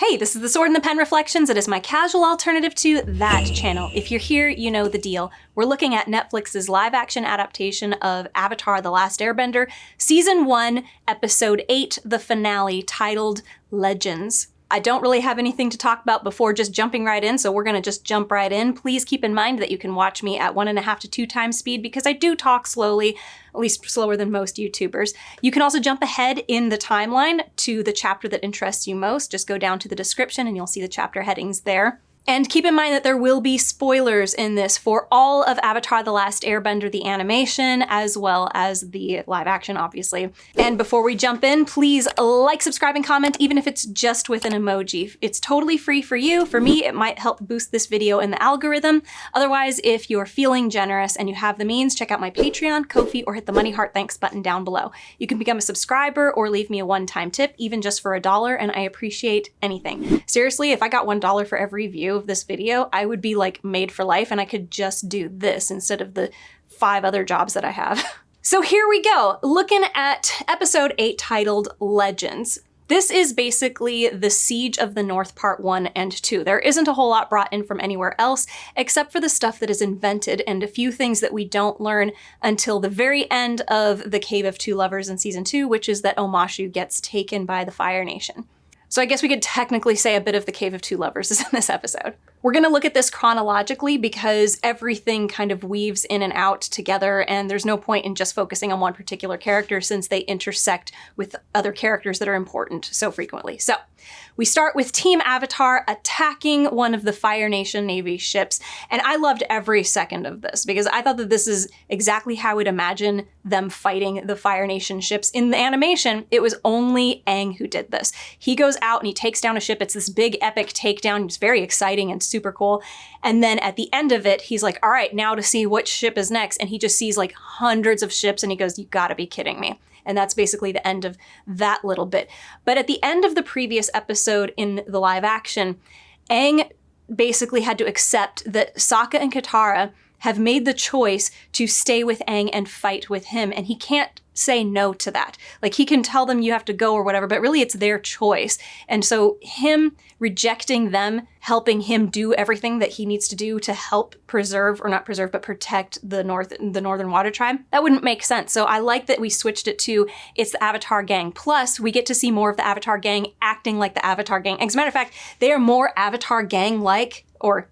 Hey, this is the Sword and the Pen Reflections. It is my casual alternative to that channel. If you're here, you know the deal. We're looking at Netflix's live-action adaptation of Avatar: The Last Airbender, Season 1, Episode 8, the finale, titled Legends. I don't really have anything to talk about before just jumping right in, so we're gonna just jump right in. Please keep in mind that you can watch me at 1.5 to 2 times speed because I do talk slowly, at least slower than most YouTubers. You can also jump ahead in the timeline to the chapter that interests you most. Just go down to the description and you'll see the chapter headings there. And keep in mind that there will be spoilers in this for all of Avatar: The Last Airbender, the animation, as well as the live action, obviously. And before we jump in, please like, subscribe, and comment, even if it's just with an emoji. It's totally free for you. For me, it might help boost this video in the algorithm. Otherwise, if you're feeling generous and you have the means, check out my Patreon, Ko-fi, or hit the money heart thanks button down below. You can become a subscriber or leave me a one-time tip, even just for $1, and I appreciate anything. Seriously, if I got $1 for every view of this video, I would be like made for life and I could just do this instead of the 5 other jobs that I have. So here we go, looking at episode 8 titled Legends. This is basically the Siege of the North Part 1 and 2. There isn't a whole lot brought in from anywhere else except for the stuff that is invented and a few things that we don't learn until the very end of the Cave of Two Lovers in Season 2, which is that Omashu gets taken by the Fire Nation. So I guess we could technically say a bit of the Cave of Two Lovers is in this episode. We're gonna look at this chronologically because everything kind of weaves in and out together and there's no point in just focusing on one particular character since they intersect with other characters that are important so frequently. So we start with Team Avatar attacking one of the Fire Nation Navy ships, and I loved every second of this because I thought that this is exactly how I would imagine them fighting the Fire Nation ships. In the animation, it was only Aang who did this. He goes out and he takes down a ship. It's this big epic takedown. It's very exciting and super cool. And then at the end of it, he's like, all right, now to see which ship is next. And he just sees like hundreds of ships and he goes, you gotta be kidding me. And that's basically the end of that little bit. But at the end of the previous episode in the live action, Aang basically had to accept that Sokka and Katara have made the choice to stay with Aang and fight with him, and he can't say no to that. Like, he can tell them you have to go or whatever, but really it's their choice. And so him rejecting them, helping him do everything that he needs to do to help preserve, or not preserve, but protect the Northern Water Tribe, that wouldn't make sense. So I like that we switched it to it's the Avatar gang. Plus, we get to see more of the Avatar gang acting like the Avatar gang. As a matter of fact, they are more Avatar gang-like, or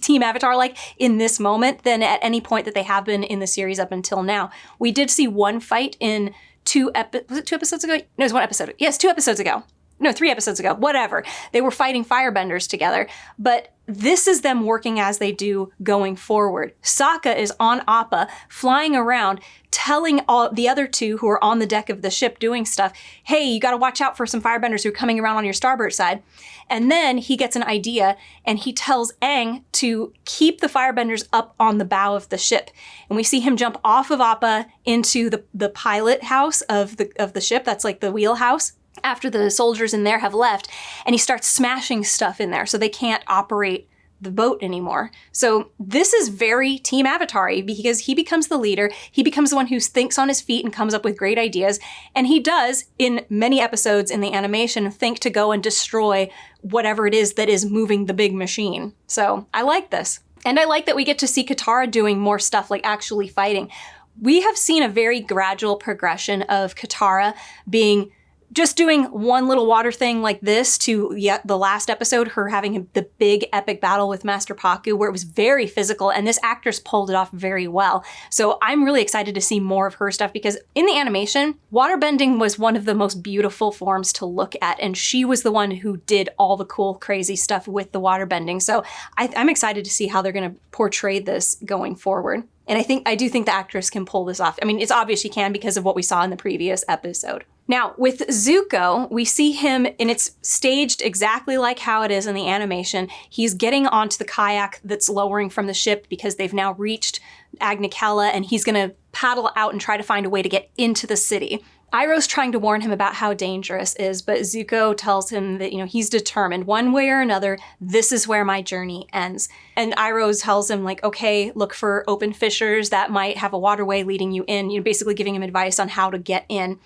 Team Avatar-like in this moment than at any point that they have been in the series up until now. We did see one fight in was it 2 episodes ago? No, it was 1 episode. Yes, 2 episodes ago. No, 3 episodes ago, whatever. They were fighting firebenders together, but this is them working as they do going forward. Sokka is on Appa, flying around, telling all the other two who are on the deck of the ship doing stuff, hey, you gotta watch out for some firebenders who are coming around on your starboard side. And then he gets an idea and he tells Aang to keep the firebenders up on the bow of the ship. And we see him jump off of Appa into the pilot house of the ship, that's like the wheelhouse, after the soldiers in there have left, and he starts smashing stuff in there so they can't operate the boat anymore. So this is very Team Avatar-y because he becomes the leader, he becomes the one who thinks on his feet and comes up with great ideas, and he does, in many episodes in the animation, think to go and destroy whatever it is that is moving the big machine. So I like this. And I like that we get to see Katara doing more stuff, like actually fighting. We have seen a very gradual progression of Katara being just doing one little water thing like this to the last episode, her having the big epic battle with Master Pakku, where it was very physical, and this actress pulled it off very well. So I'm really excited to see more of her stuff because in the animation, waterbending was one of the most beautiful forms to look at, and she was the one who did all the cool, crazy stuff with the waterbending. So I'm excited to see how they're gonna portray this going forward. And I do think the actress can pull this off. I mean, it's obvious she can because of what we saw in the previous episode. Now, with Zuko, we see him, and it's staged exactly like how it is in the animation. He's getting onto the kayak that's lowering from the ship because they've now reached Agna, Qel'a, and he's gonna paddle out and try to find a way to get into the city. Iroh's trying to warn him about how dangerous it is, but Zuko tells him that, he's determined one way or another, this is where my journey ends. And Iroh tells him, like, okay, look for open fissures that might have a waterway leading you in, basically giving him advice on how to get in.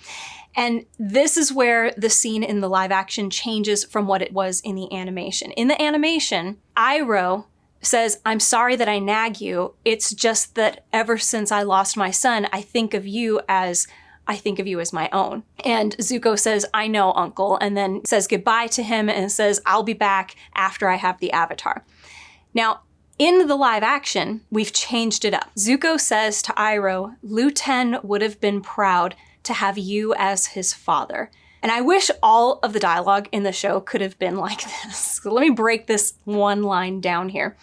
And this is where the scene in the live action changes from what it was in the animation. In the animation, Iroh says, "I'm sorry that I nag you. It's just that ever since I lost my son, I think of you as my own." And Zuko says, "I know, Uncle," and then says goodbye to him and says, "I'll be back after I have the Avatar." Now, in the live action, we've changed it up. Zuko says to Iroh, "Lu Ten would have been proud to have you as his father." And I wish all of the dialogue in the show could have been like this. So let me break this one line down here.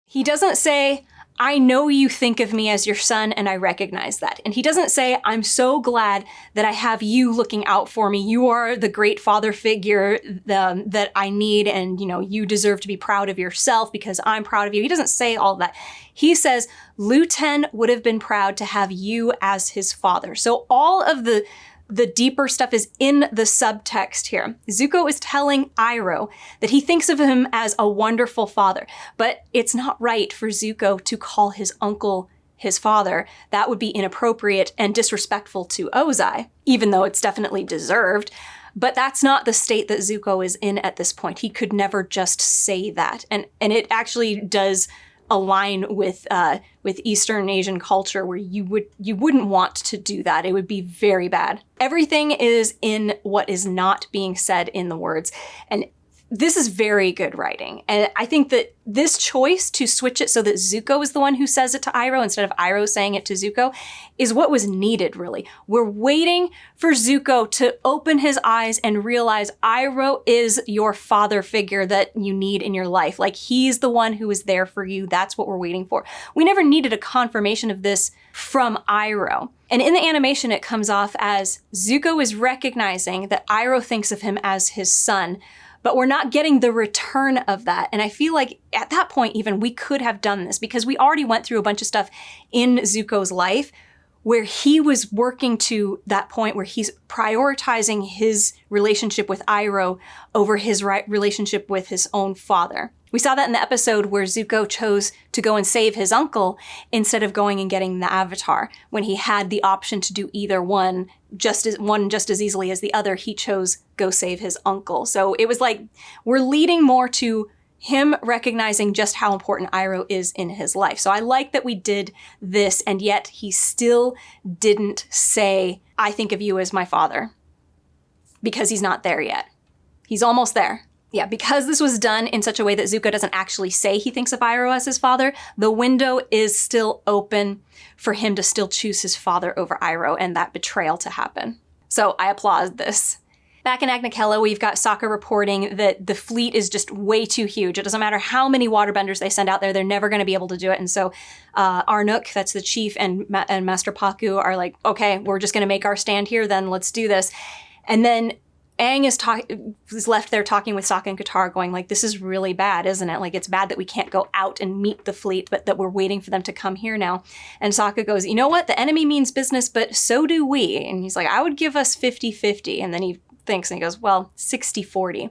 He doesn't say, "I know you think of me as your son and I recognize that." And he doesn't say, "I'm so glad that I have you looking out for me. You are the great father figure that I need, and you deserve to be proud of yourself because I'm proud of you." He doesn't say all that. He says, "Lu Ten would have been proud to have you as his father." So all of the deeper stuff is in the subtext here. Zuko is telling Iroh that he thinks of him as a wonderful father, but it's not right for Zuko to call his uncle his father. That would be inappropriate and disrespectful to Ozai, even though it's definitely deserved. But that's not the state that Zuko is in at this point. He could never just say that. And it actually does align with Eastern Asian culture, where you wouldn't want to do that. It would be very bad. Everything is in what is not being said in the words. And this is very good writing. And I think that this choice to switch it so that Zuko is the one who says it to Iroh instead of Iroh saying it to Zuko is what was needed, really. We're waiting for Zuko to open his eyes and realize Iroh is your father figure that you need in your life. Like, he's the one who is there for you. That's what we're waiting for. We never needed a confirmation of this from Iroh. And in the animation, it comes off as Zuko is recognizing that Iroh thinks of him as his son, but we're not getting the return of that. And I feel like at that point, even, we could have done this because we already went through a bunch of stuff in Zuko's life where he was working to that point where he's prioritizing his relationship with Iroh over his relationship with his own father. We saw that in the episode where Zuko chose to go and save his uncle instead of going and getting the Avatar. When he had the option to do either one just as easily as the other, he chose go save his uncle. So it was like we're leading more to him recognizing just how important Iroh is in his life. So I like that we did this, and yet he still didn't say, "I think of you as my father," because he's not there yet. He's almost there. Yeah, because this was done in such a way that Zuko doesn't actually say he thinks of Iroh as his father, the window is still open for him to still choose his father over Iroh and that betrayal to happen. So I applaud this. Back in Agna Qel'a, we've got Sokka reporting that the fleet is just way too huge. It doesn't matter how many waterbenders they send out there, they're never going to be able to do it. And so Arnook, that's the chief, and Master Pakku are like, okay, we're just going to make our stand here, then let's do this. And then Aang is left there talking with Sokka and Katara, going like, this is really bad, isn't it? Like, it's bad that we can't go out and meet the fleet, but that we're waiting for them to come here now. And Sokka goes, you know what? The enemy means business, but so do we. And he's like, I would give us 50-50. And then he thinks and he goes, well, 60-40.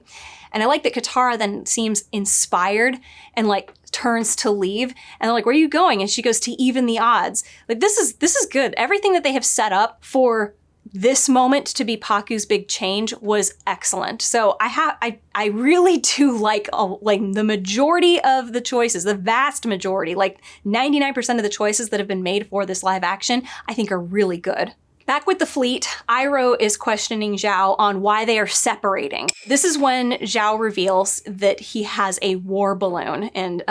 And I like that Katara then seems inspired and like turns to leave. And they're like, where are you going? And she goes, to even the odds. Like, this is good. Everything that they have set up for this moment to be Pakku's big change was excellent. So I really do like the majority of the choices, the vast majority, like 99% of the choices that have been made for this live action, I think are really good. Back with the fleet, Iroh is questioning Zhao on why they are separating. This is when Zhao reveals that he has a war balloon. And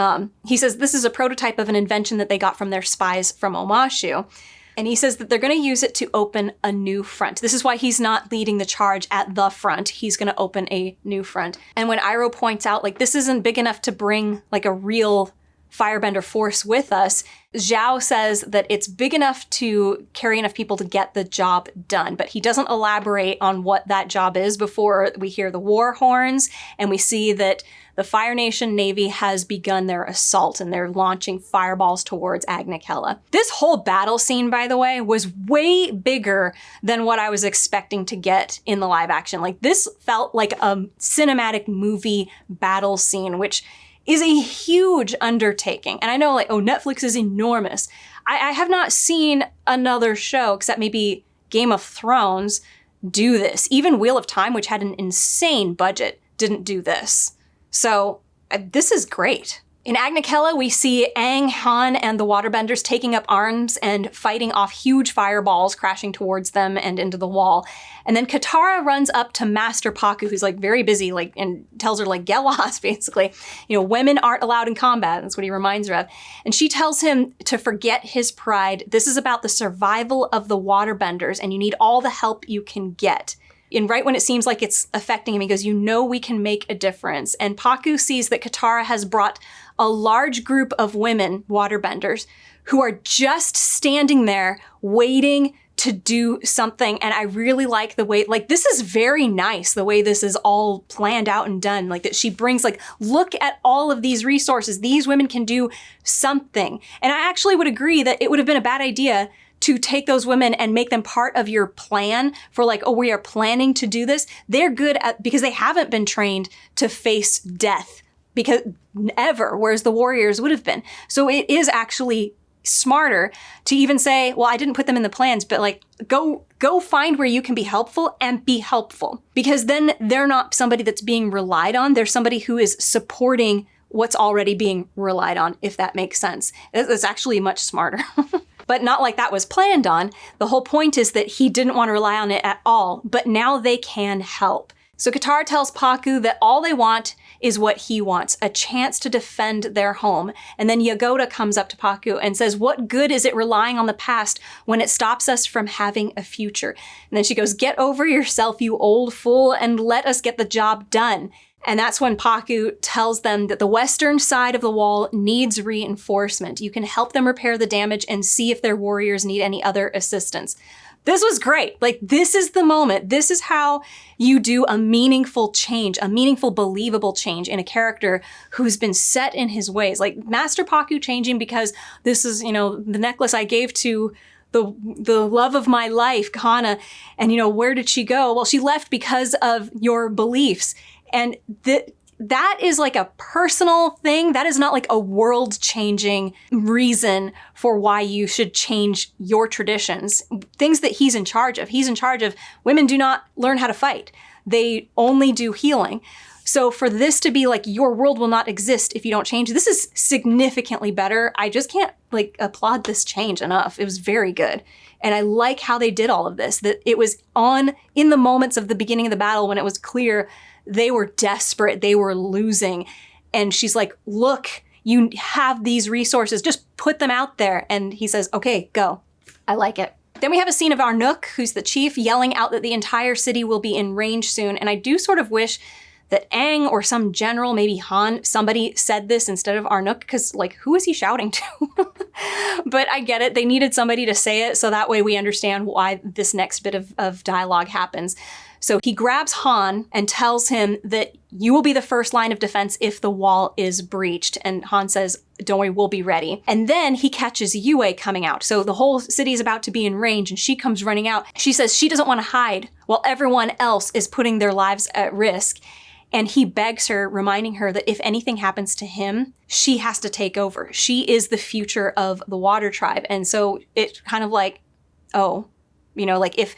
he says this is a prototype of an invention that they got from their spies from Omashu. And he says that they're going to use it to open a new front. This is why he's not leading the charge at the front. He's going to open a new front. And when Iroh points out, like, this isn't big enough to bring like a real firebender force with us, Zhao says that it's big enough to carry enough people to get the job done. But he doesn't elaborate on what that job is before we hear the war horns and we see that the Fire Nation Navy has begun their assault and they're launching fireballs towards Agna Qel'a. This whole battle scene, by the way, was way bigger than what I was expecting to get in the live action. Like, this felt like a cinematic movie battle scene, which is a huge undertaking. And I know, like, oh, Netflix is enormous. I have not seen another show, except maybe Game of Thrones, do this. Even Wheel of Time, which had an insane budget, didn't do this. So this is great. In Agna Qel'a, we see Aang, Hahn, and the waterbenders taking up arms and fighting off huge fireballs crashing towards them and into the wall. And then Katara runs up to Master Pakku, who's like very busy, like, and tells her like, get lost, basically. You know, women aren't allowed in combat. That's what he reminds her of. And she tells him to forget his pride. This is about the survival of the waterbenders, and you need all the help you can get. And right when it seems like it's affecting him, he goes, you know we can make a difference. And Pakku sees that Katara has brought a large group of women, waterbenders, who are just standing there waiting to do something. And I really like the way, like, this is very nice, the way this is all planned out and done. Like, that she brings, like, look at all of these resources. These women can do something. And I actually would agree that it would have been a bad idea to take those women and make them part of your plan for like, oh, we are planning to do this. They're good at, because they haven't been trained to face death because ever, whereas the warriors would have been. So it is actually smarter to even say, well, I didn't put them in the plans, but like, go find where you can be helpful and be helpful, because then they're not somebody that's being relied on. They're somebody who is supporting what's already being relied on, if that makes sense. It's actually much smarter. But not like that was planned on. The whole point is that he didn't want to rely on it at all, but now they can help. So Katara tells Pakku that all they want is what he wants, a chance to defend their home. And then Yagoda comes up to Pakku and says, what good is it relying on the past when it stops us from having a future? And then she goes, get over yourself, you old fool, and let us get the job done. And that's when Pakku tells them that the western side of the wall needs reinforcement. You can help them repair the damage and see if their warriors need any other assistance. This was great. Like, this is the moment. This is how you do a meaningful change, a meaningful, believable change in a character who's been set in his ways. Like, Master Pakku changing because this is, you know, the necklace I gave to the love of my life, Qel'a, and, you know, where did she go? Well, she left because of your beliefs. And that is like a personal thing. That is not like a world-changing reason for why you should change your traditions. Things that he's in charge of. He's in charge of women do not learn how to fight. They only do healing. So for this to be like, your world will not exist if you don't change, this is significantly better. I just can't like applaud this change enough. It was very good. And I like how they did all of this, that it was in the moments of the beginning of the battle when it was clear they were desperate, they were losing. And she's like, look, you have these resources, just put them out there. And he says, okay, go. I like it. Then we have a scene of Arnook, who's the chief, yelling out that the entire city will be in range soon. And I do sort of wish that Aang or some general, maybe Hahn, somebody said this instead of Arnook, because like, who is he shouting to? But I get it. They needed somebody to say it, so that way we understand why this next bit of dialogue happens. So he grabs Hahn and tells him that you will be the first line of defense if the wall is breached. And Hahn says, don't worry, we'll be ready. And then he catches Yue coming out. So the whole city is about to be in range and she comes running out. She says she doesn't want to hide while everyone else is putting their lives at risk. And he begs her, reminding her that if anything happens to him, she has to take over. She is the future of the Water Tribe. And so it's kind of like, oh, you know, like if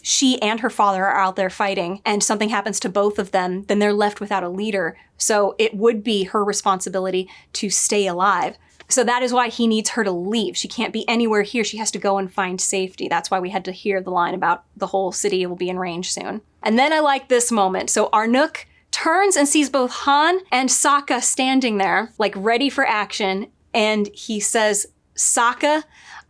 she and her father are out there fighting and something happens to both of them, then they're left without a leader. So it would be her responsibility to stay alive. So that is why he needs her to leave. She can't be anywhere here. She has to go and find safety. That's why we had to hear the line about the whole city will be in range soon. And then I like this moment. So Arnook turns and sees both Hahn and Sokka standing there, like ready for action. And he says, Sokka,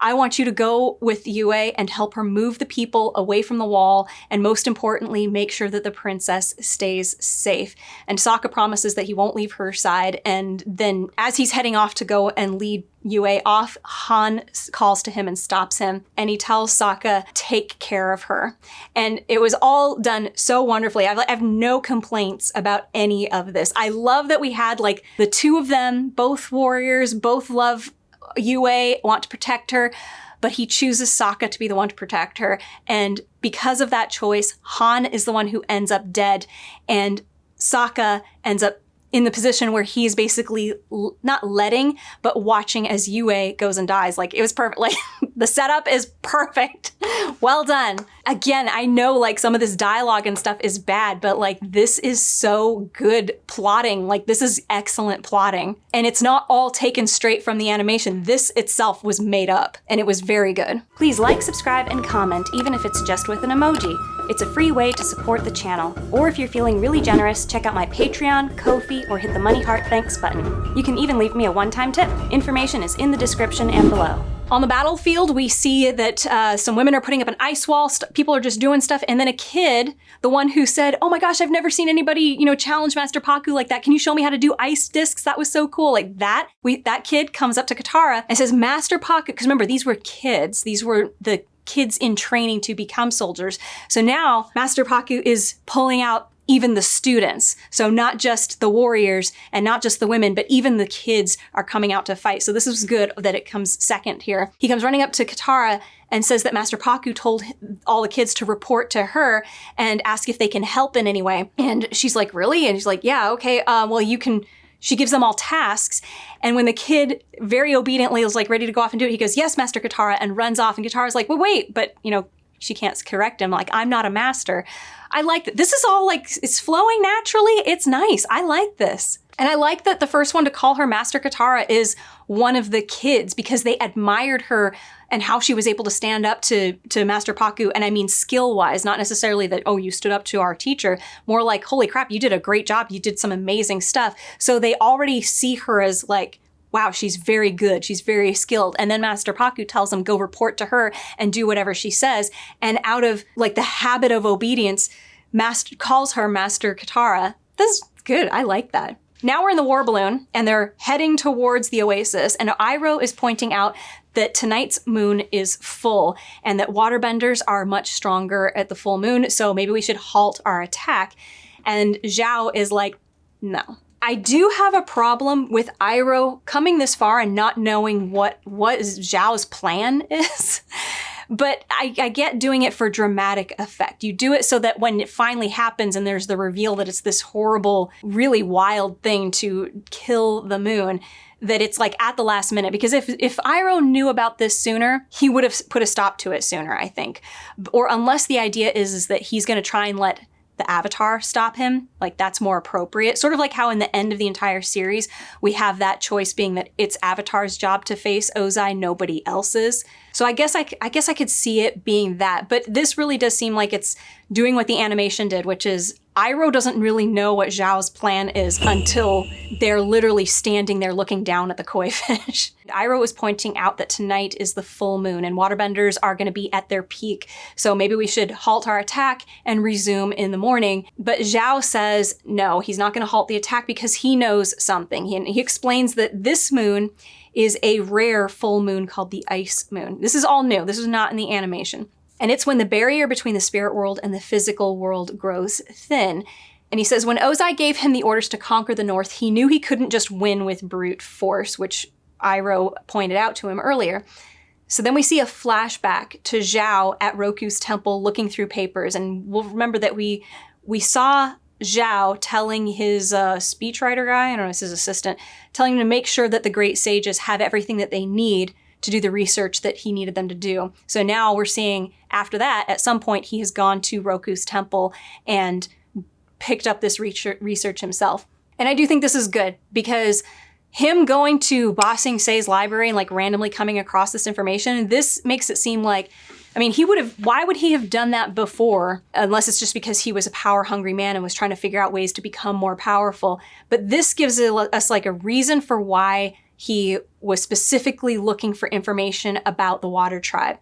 I want you to go with Yue and help her move the people away from the wall, and most importantly, make sure that the princess stays safe. And Sokka promises that he won't leave her side, and then as he's heading off to go and lead Yue off, Han calls to him and stops him, and he tells Sokka, take care of her. And it was all done so wonderfully. I have no complaints about any of this. I love that we had like the two of them, both warriors, both love Yue, want to protect her, but he chooses Sokka to be the one to protect her. And because of that choice, Han is the one who ends up dead, and Sokka ends up in the position where he's basically not letting, but watching as Yue goes and dies. Like, it was perfect. Like, the setup is perfect. Well done. Again, I know like some of this dialogue and stuff is bad, but like this is so good plotting. Like, this is excellent plotting. And it's not all taken straight from the animation. This itself was made up, and it was very good. Please like, subscribe, and comment, even if it's just with an emoji. It's a free way to support the channel. Or if you're feeling really generous, check out my Patreon, Ko-fi, or hit the money heart thanks button. You can even leave me a one-time tip. Information is in the description and below. On the battlefield, we see that some women are putting up an ice wall, people are just doing stuff, and then a kid, the one who said, oh my gosh, I've never seen anybody, challenge Master Paku like that. Can you show me how to do ice discs? That was so cool. Like that kid comes up to Katara and says, Master Paku, because remember, these were kids. These were the kids in training to become soldiers. So now Master Paku is pulling out even the students. So not just the warriors and not just the women, but even the kids are coming out to fight. So this is good that it comes second here. He comes running up to Katara and says that Master Paku told all the kids to report to her and ask if they can help in any way. And she's like, really? And she's like, yeah, okay, well, you can. She gives them all tasks. And when the kid very obediently is like ready to go off and do it, he goes, yes, Master Katara, and runs off. And Katara's like, well, wait, but she can't correct him. Like, I'm not a master. I like that. This is all like, it's flowing naturally. It's nice. I like this. And I like that the first one to call her Master Katara is one of the kids, because they admired her and how she was able to stand up to Master Paku. And I mean skill-wise, not necessarily that, oh, you stood up to our teacher. More like, holy crap, you did a great job. You did some amazing stuff. So they already see her as like, wow, she's very good. She's very skilled. And then Master Paku tells them, go report to her and do whatever she says. And out of like the habit of obedience, calls her Master Katara. That's good. I like that. Now we're in the war balloon and they're heading towards the oasis, and Iroh is pointing out that tonight's moon is full and that waterbenders are much stronger at the full moon, so maybe we should halt our attack. And Zhao is like, no. I do have a problem with Iroh coming this far and not knowing what Zhao's plan is. But I get doing it for dramatic effect. You do it so that when it finally happens and there's the reveal that it's this horrible, really wild thing to kill the moon, that it's like at the last minute. Because if Iroh knew about this sooner, he would have put a stop to it sooner, I think. Or unless the idea is that he's going to try and let the Avatar stop him, like that's more appropriate. Sort of like how in the end of the entire series, we have that choice being that it's Avatar's job to face Ozai, nobody else's. So I guess I could see it being that, but this really does seem like it's doing what the animation did, which is Iroh doesn't really know what Zhao's plan is until they're literally standing there looking down at the koi fish. Iroh is pointing out that tonight is the full moon and waterbenders are going to be at their peak. So maybe we should halt our attack and resume in the morning. But Zhao says no, he's not going to halt the attack because he knows something. He explains that this moon is a rare full moon called the ice moon. This is all new. This was not in the animation. And it's when the barrier between the spirit world and the physical world grows thin. And he says when Ozai gave him the orders to conquer the north, he knew he couldn't just win with brute force, which Iroh pointed out to him earlier. So then we see a flashback to Zhao at Roku's temple looking through papers. And we'll remember that we saw Zhao telling his speechwriter guy, I don't know, it's his assistant, telling him to make sure that the great sages have everything that they need to do the research that he needed them to do. So now we're seeing after that, at some point, he has gone to Roku's temple and picked up this research himself. And I do think this is good because him going to Ba Sing Se's library and like randomly coming across this information, this makes it seem like, I mean, why would he have done that before? Unless it's just because he was a power-hungry man and was trying to figure out ways to become more powerful. But this gives us like a reason for why he was specifically looking for information about the Water Tribe.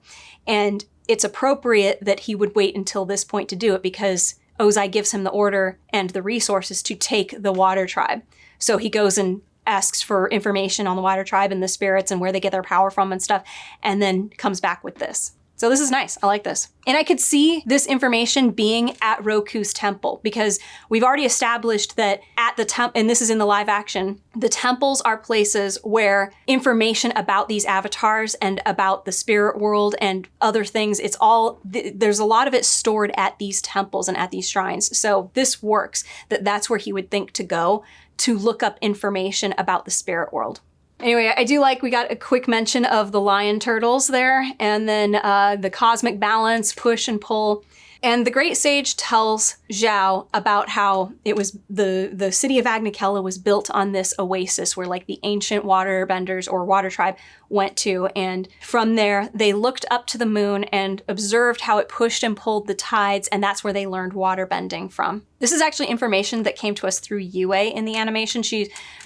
And it's appropriate that he would wait until this point to do it because Ozai gives him the order and the resources to take the Water Tribe. So he goes and asks for information on the Water Tribe and the spirits and where they get their power from and stuff, and then comes back with this. So this is nice. I like this. And I could see this information being at Roku's temple because we've already established that at the temple, and this is in the live action, the temples are places where information about these avatars and about the spirit world and other things, it's all, there's a lot of it stored at these temples and at these shrines. So this works, that's where he would think to go to look up information about the spirit world. Anyway, I do like we got a quick mention of the lion turtles there, and then the cosmic balance, push and pull. And the Great Sage tells Zhao about how it was the city of Agna Qel'a was built on this oasis where like the ancient waterbenders or water tribe went to. And from there, they looked up to the moon and observed how it pushed and pulled the tides. And that's where they learned waterbending from. This is actually information that came to us through Yue in the animation.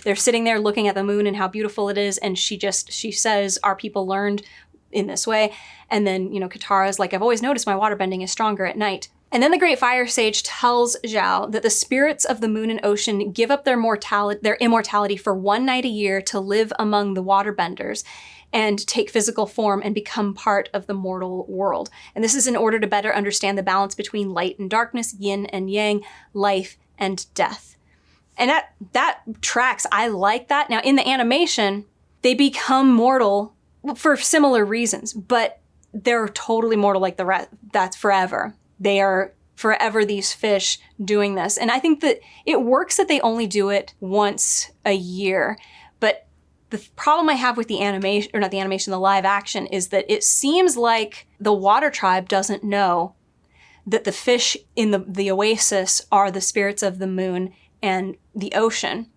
They're sitting there looking at the moon and how beautiful it is. And she says, our people learned in this way. And then, Katara's like, I've always noticed my waterbending is stronger at night. And then the Great Fire Sage tells Zhao that the spirits of the moon and ocean give up their immortality for one night a year to live among the waterbenders and take physical form and become part of the mortal world. And this is in order to better understand the balance between light and darkness, yin and yang, life and death. And that tracks. I like that. Now, in the animation, they become mortal for similar reasons, but they're totally mortal like the rest. That's forever. They are forever these fish doing this. And I think that it works that they only do it once a year. But the problem I have with the animation, or not the animation, the live action, is that it seems like the water tribe doesn't know that the fish in the oasis are the spirits of the moon and the ocean.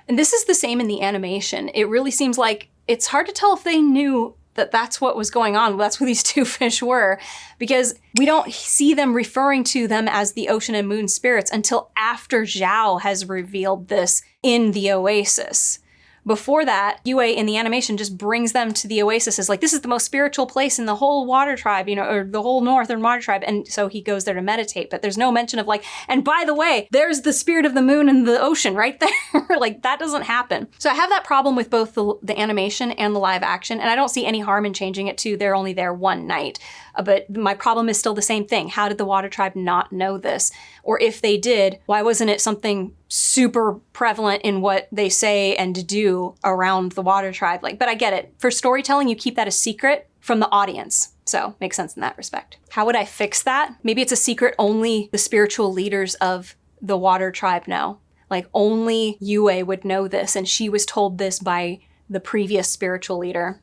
And this is the same in the animation. It really seems like it's hard to tell if they knew that that's what was going on. That's who these two fish were, because we don't see them referring to them as the ocean and moon spirits until after Zhao has revealed this in the oasis. Before that, Yue in the animation just brings them to the oasis as like, this is the most spiritual place in the whole water tribe, or the whole northern water tribe. And so he goes there to meditate, but there's no mention of like, and by the way, there's the spirit of the moon and the ocean right there. Like that doesn't happen. So I have that problem with both the animation and the live action. And I don't see any harm in changing it to they're only there one night. But my problem is still the same thing. How did the water tribe not know this? Or if they did, why wasn't it something super prevalent in what they say and do around the water tribe? But I get it. For storytelling, you keep that a secret from the audience. So makes sense in that respect. How would I fix that? Maybe it's a secret only the spiritual leaders of the water tribe know. Like only Yue would know this, and she was told this by the previous spiritual leader.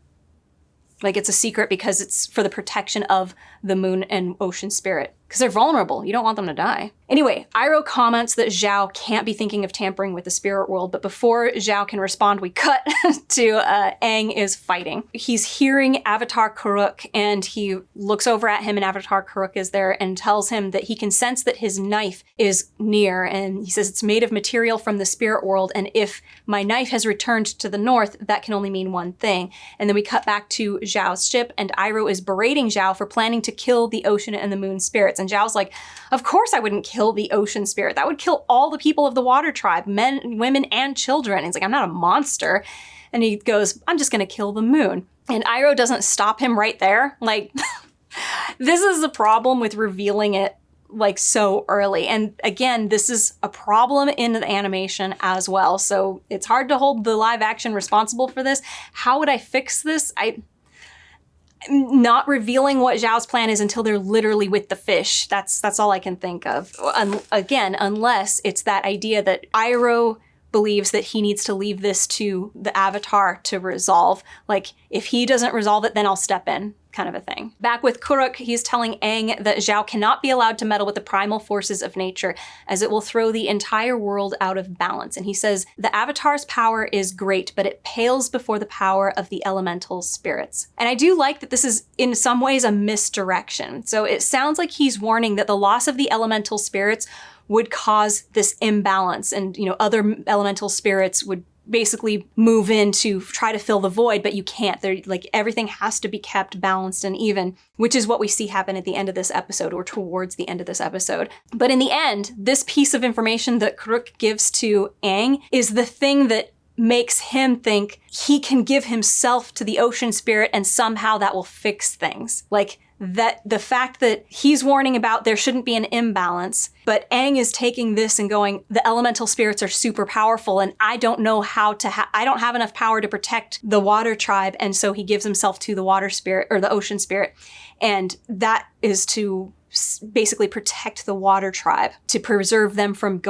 Like it's a secret because it's for the protection of the moon and ocean spirit. Because they're vulnerable. You don't want them to die. Anyway, Iroh comments that Zhao can't be thinking of tampering with the spirit world, but before Zhao can respond, we cut to Aang is fighting. He's hearing Avatar Kuruk, and he looks over at him, and Avatar Kuruk is there and tells him that he can sense that his knife is near, and he says it's made of material from the spirit world, and if my knife has returned to the north, that can only mean one thing. And then we cut back to Zhao's ship, and Iroh is berating Zhao for planning to kill the ocean and the moon spirits. And Zhao's like, of course I wouldn't kill the ocean spirit. That would kill all the people of the water tribe, men, women, and children. And he's like, I'm not a monster. And he goes, I'm just going to kill the moon. And Iroh doesn't stop him right there. Like, this is the problem with revealing it like so early. And again, this is a problem in the animation as well. So it's hard to hold the live action responsible for this. How would I fix this? Not revealing what Zhao's plan is until they're literally with the fish. That's all I can think of. Again, unless it's that idea that Iroh believes that he needs to leave this to the Avatar to resolve. Like, if he doesn't resolve it, then I'll step in, kind of a thing. Back with Kuruk, he's telling Aang that Zhao cannot be allowed to meddle with the primal forces of nature, as it will throw the entire world out of balance. And he says, the Avatar's power is great, but it pales before the power of the elemental spirits. And I do like that this is, in some ways, a misdirection. So it sounds like he's warning that the loss of the elemental spirits would cause this imbalance, and other elemental spirits would basically move in to try to fill the void, but you can't. They're like, everything has to be kept balanced and even, which is what we see happen at the end of this episode, or towards the end of this episode. But in the end, this piece of information that Kuruk gives to Aang is the thing that makes him think he can give himself to the ocean spirit and somehow that will fix things. Like, that the fact that he's warning about there shouldn't be an imbalance, but Aang is taking this and going, the elemental spirits are super powerful and I don't know how to, I don't have enough power to protect the water tribe. And so he gives himself to the water spirit or the ocean spirit. And that is to basically protect the water tribe, to preserve them from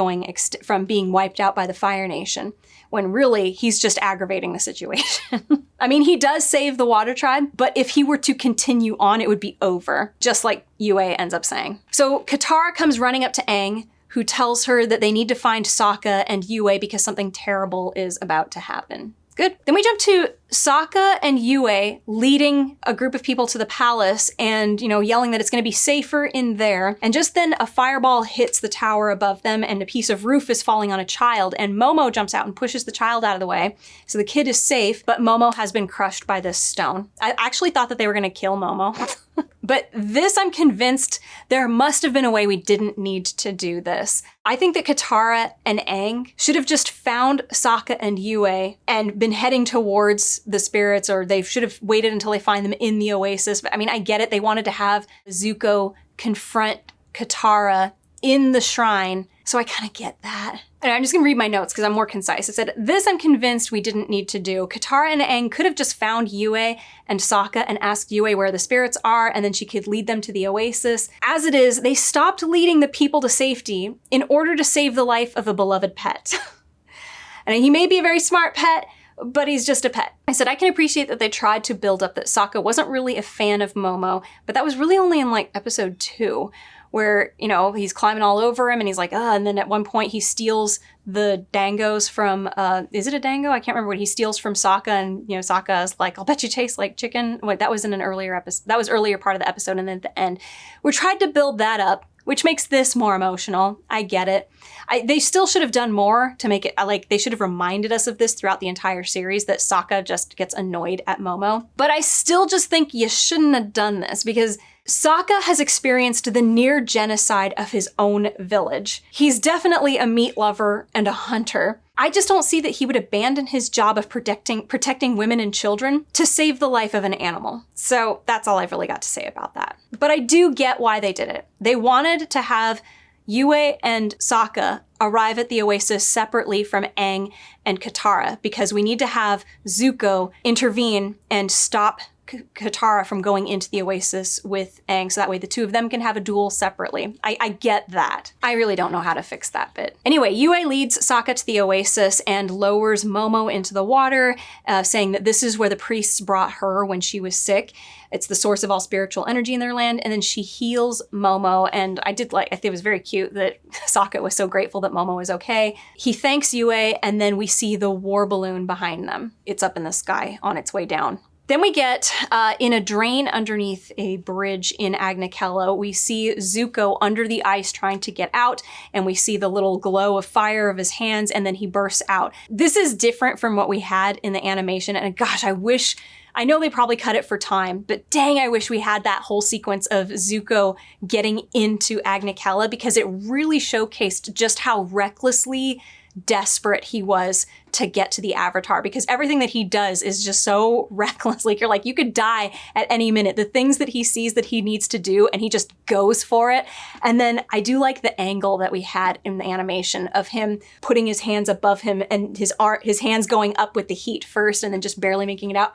from being wiped out by the Fire Nation, when really he's just aggravating the situation. I mean, he does save the water tribe, but if he were to continue on, it would be over, just like Yue ends up saying. So Katara comes running up to Aang, who tells her that they need to find Sokka and Yue because something terrible is about to happen. Good. Then we jump to Sokka and Yue leading a group of people to the palace and, yelling that it's going to be safer in there. And just then a fireball hits the tower above them and a piece of roof is falling on a child. And Momo jumps out and pushes the child out of the way. So the kid is safe, but Momo has been crushed by this stone. I actually thought that they were going to kill Momo. But this, I'm convinced there must have been a way we didn't need to do this. I think that Katara and Aang should have just found Sokka and Yue and been heading towards the spirits, or they should have waited until they find them in the oasis. But I mean, I get it. They wanted to have Zuko confront Katara in the shrine. So I kind of get that. And I'm just going to read my notes because I'm more concise. I said, this I'm convinced we didn't need to do. Katara and Aang could have just found Yue and Sokka and asked Yue where the spirits are, and then she could lead them to the oasis. As it is, they stopped leading the people to safety in order to save the life of a beloved pet. And he may be a very smart pet, but he's just a pet. I said, I can appreciate that they tried to build up that Sokka wasn't really a fan of Momo, but that was really only in episode 2. Where, he's climbing all over him and he's like, and then at one point he steals the dangos from, is it a dango? I can't remember what he steals from Sokka, and, Sokka is like, I'll bet you taste like chicken. Wait, that was in an earlier episode. That was earlier part of the episode, and then at the end. We tried to build that up, which makes this more emotional. I get it. They still should have done more to make it, they should have reminded us of this throughout the entire series, that Sokka just gets annoyed at Momo. But I still just think you shouldn't have done this, because Sokka has experienced the near genocide of his own village. He's definitely a meat lover and a hunter. I just don't see that he would abandon his job of protecting women and children to save the life of an animal. So that's all I've really got to say about that. But I do get why they did it. They wanted to have Yue and Sokka arrive at the oasis separately from Aang and Katara, because we need to have Zuko intervene and stop Katara from going into the oasis with Aang, so that way the two of them can have a duel separately. I get that. I really don't know how to fix that bit. Anyway, Yue leads Sokka to the oasis and lowers Momo into the water, saying that this is where the priests brought her when she was sick. It's the source of all spiritual energy in their land. And then she heals Momo. And I think it was very cute that Sokka was so grateful that Momo was okay. He thanks Yue, and then we see the war balloon behind them. It's up in the sky on its way down. Then we get in a drain underneath a bridge in Agna, Qel'a, we see Zuko under the ice trying to get out, and we see the little glow of fire of his hands, and then he bursts out. This is different from what we had in the animation, and gosh, I know they probably cut it for time, but dang, I wish we had that whole sequence of Zuko getting into Agna, Qel'a, because it really showcased just how recklessly desperate he was to get to the Avatar, because everything that he does is just so reckless. You're like, you could die at any minute. The things that he sees that he needs to do, and he just goes for it. And then I do like the angle that we had in the animation of him putting his hands above him and his hands going up with the heat first and then just barely making it out.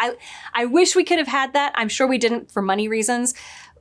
I wish we could have had that. I'm sure we didn't for money reasons,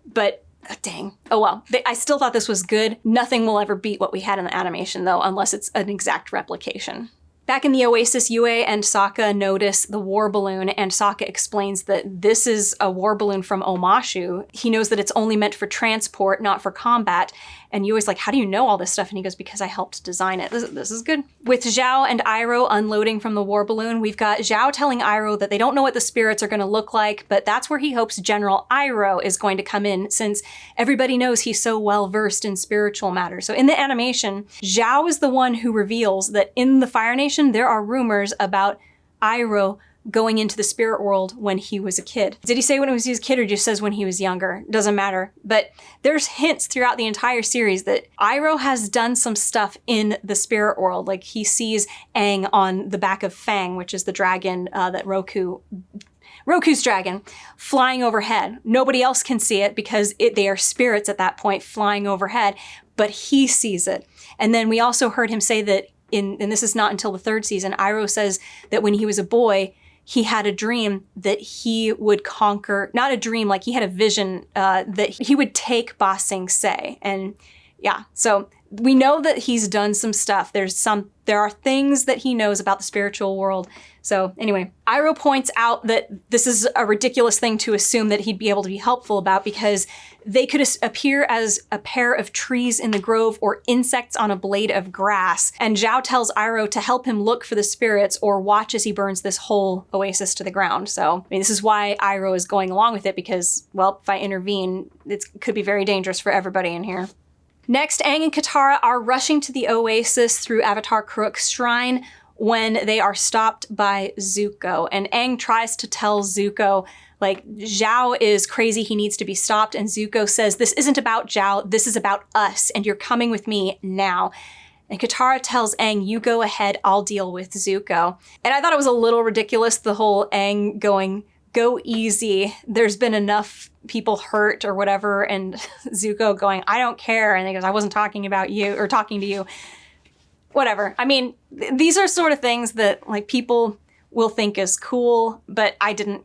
but dang. Oh well. I still thought this was good. Nothing will ever beat what we had in the animation, though, unless it's an exact replication. Back in the oasis, Yue and Sokka notice the war balloon, and Sokka explains that this is a war balloon from Omashu. He knows that it's only meant for transport, not for combat. And Yue's like, how do you know all this stuff? And he goes, because I helped design it. This is good. With Zhao and Iroh unloading from the war balloon, we've got Zhao telling Iroh that they don't know what the spirits are going to look like, but that's where he hopes General Iroh is going to come in, since everybody knows he's so well versed in spiritual matters. So in the animation, Zhao is the one who reveals that in the Fire Nation, there are rumors about Iroh going into the spirit world when he was a kid. Did he say when he was a kid, or just says when he was younger? Doesn't matter. But there's hints throughout the entire series that Iroh has done some stuff in the spirit world. He sees Aang on the back of Fang, which is the dragon that Roku Roku's dragon, flying overhead. Nobody else can see it because they are spirits at that point flying overhead, but he sees it. And then we also heard him say that and this is not until the third season, Iroh says that when he was a boy, he had a dream that he would conquer, not a dream, like he had a vision that he would take Ba Sing Se. And yeah, so we know that he's done some stuff. There are things that he knows about the spiritual world. So anyway, Iroh points out that this is a ridiculous thing to assume that he'd be able to be helpful about because they could appear as a pair of trees in the grove or insects on a blade of grass. And Zhao tells Iroh to help him look for the spirits or watch as he burns this whole oasis to the ground. So, I mean, this is why Iroh is going along with it because, well, if I intervene, it could be very dangerous for everybody in here. Next, Aang and Katara are rushing to the oasis through Avatar Kuruk's shrine when they are stopped by Zuko. And Aang tries to tell Zuko, like, Zhao is crazy, he needs to be stopped. And Zuko says, this isn't about Zhao, this is about us, and you're coming with me now. And Katara tells Aang, you go ahead, I'll deal with Zuko. And I thought it was a little ridiculous, the whole Aang going, go easy, there's been enough people hurt or whatever, and Zuko going, I don't care, and he goes, I wasn't talking about you, or talking to you. Whatever. I mean, these are sort of things that, like, people will think is cool, but I didn't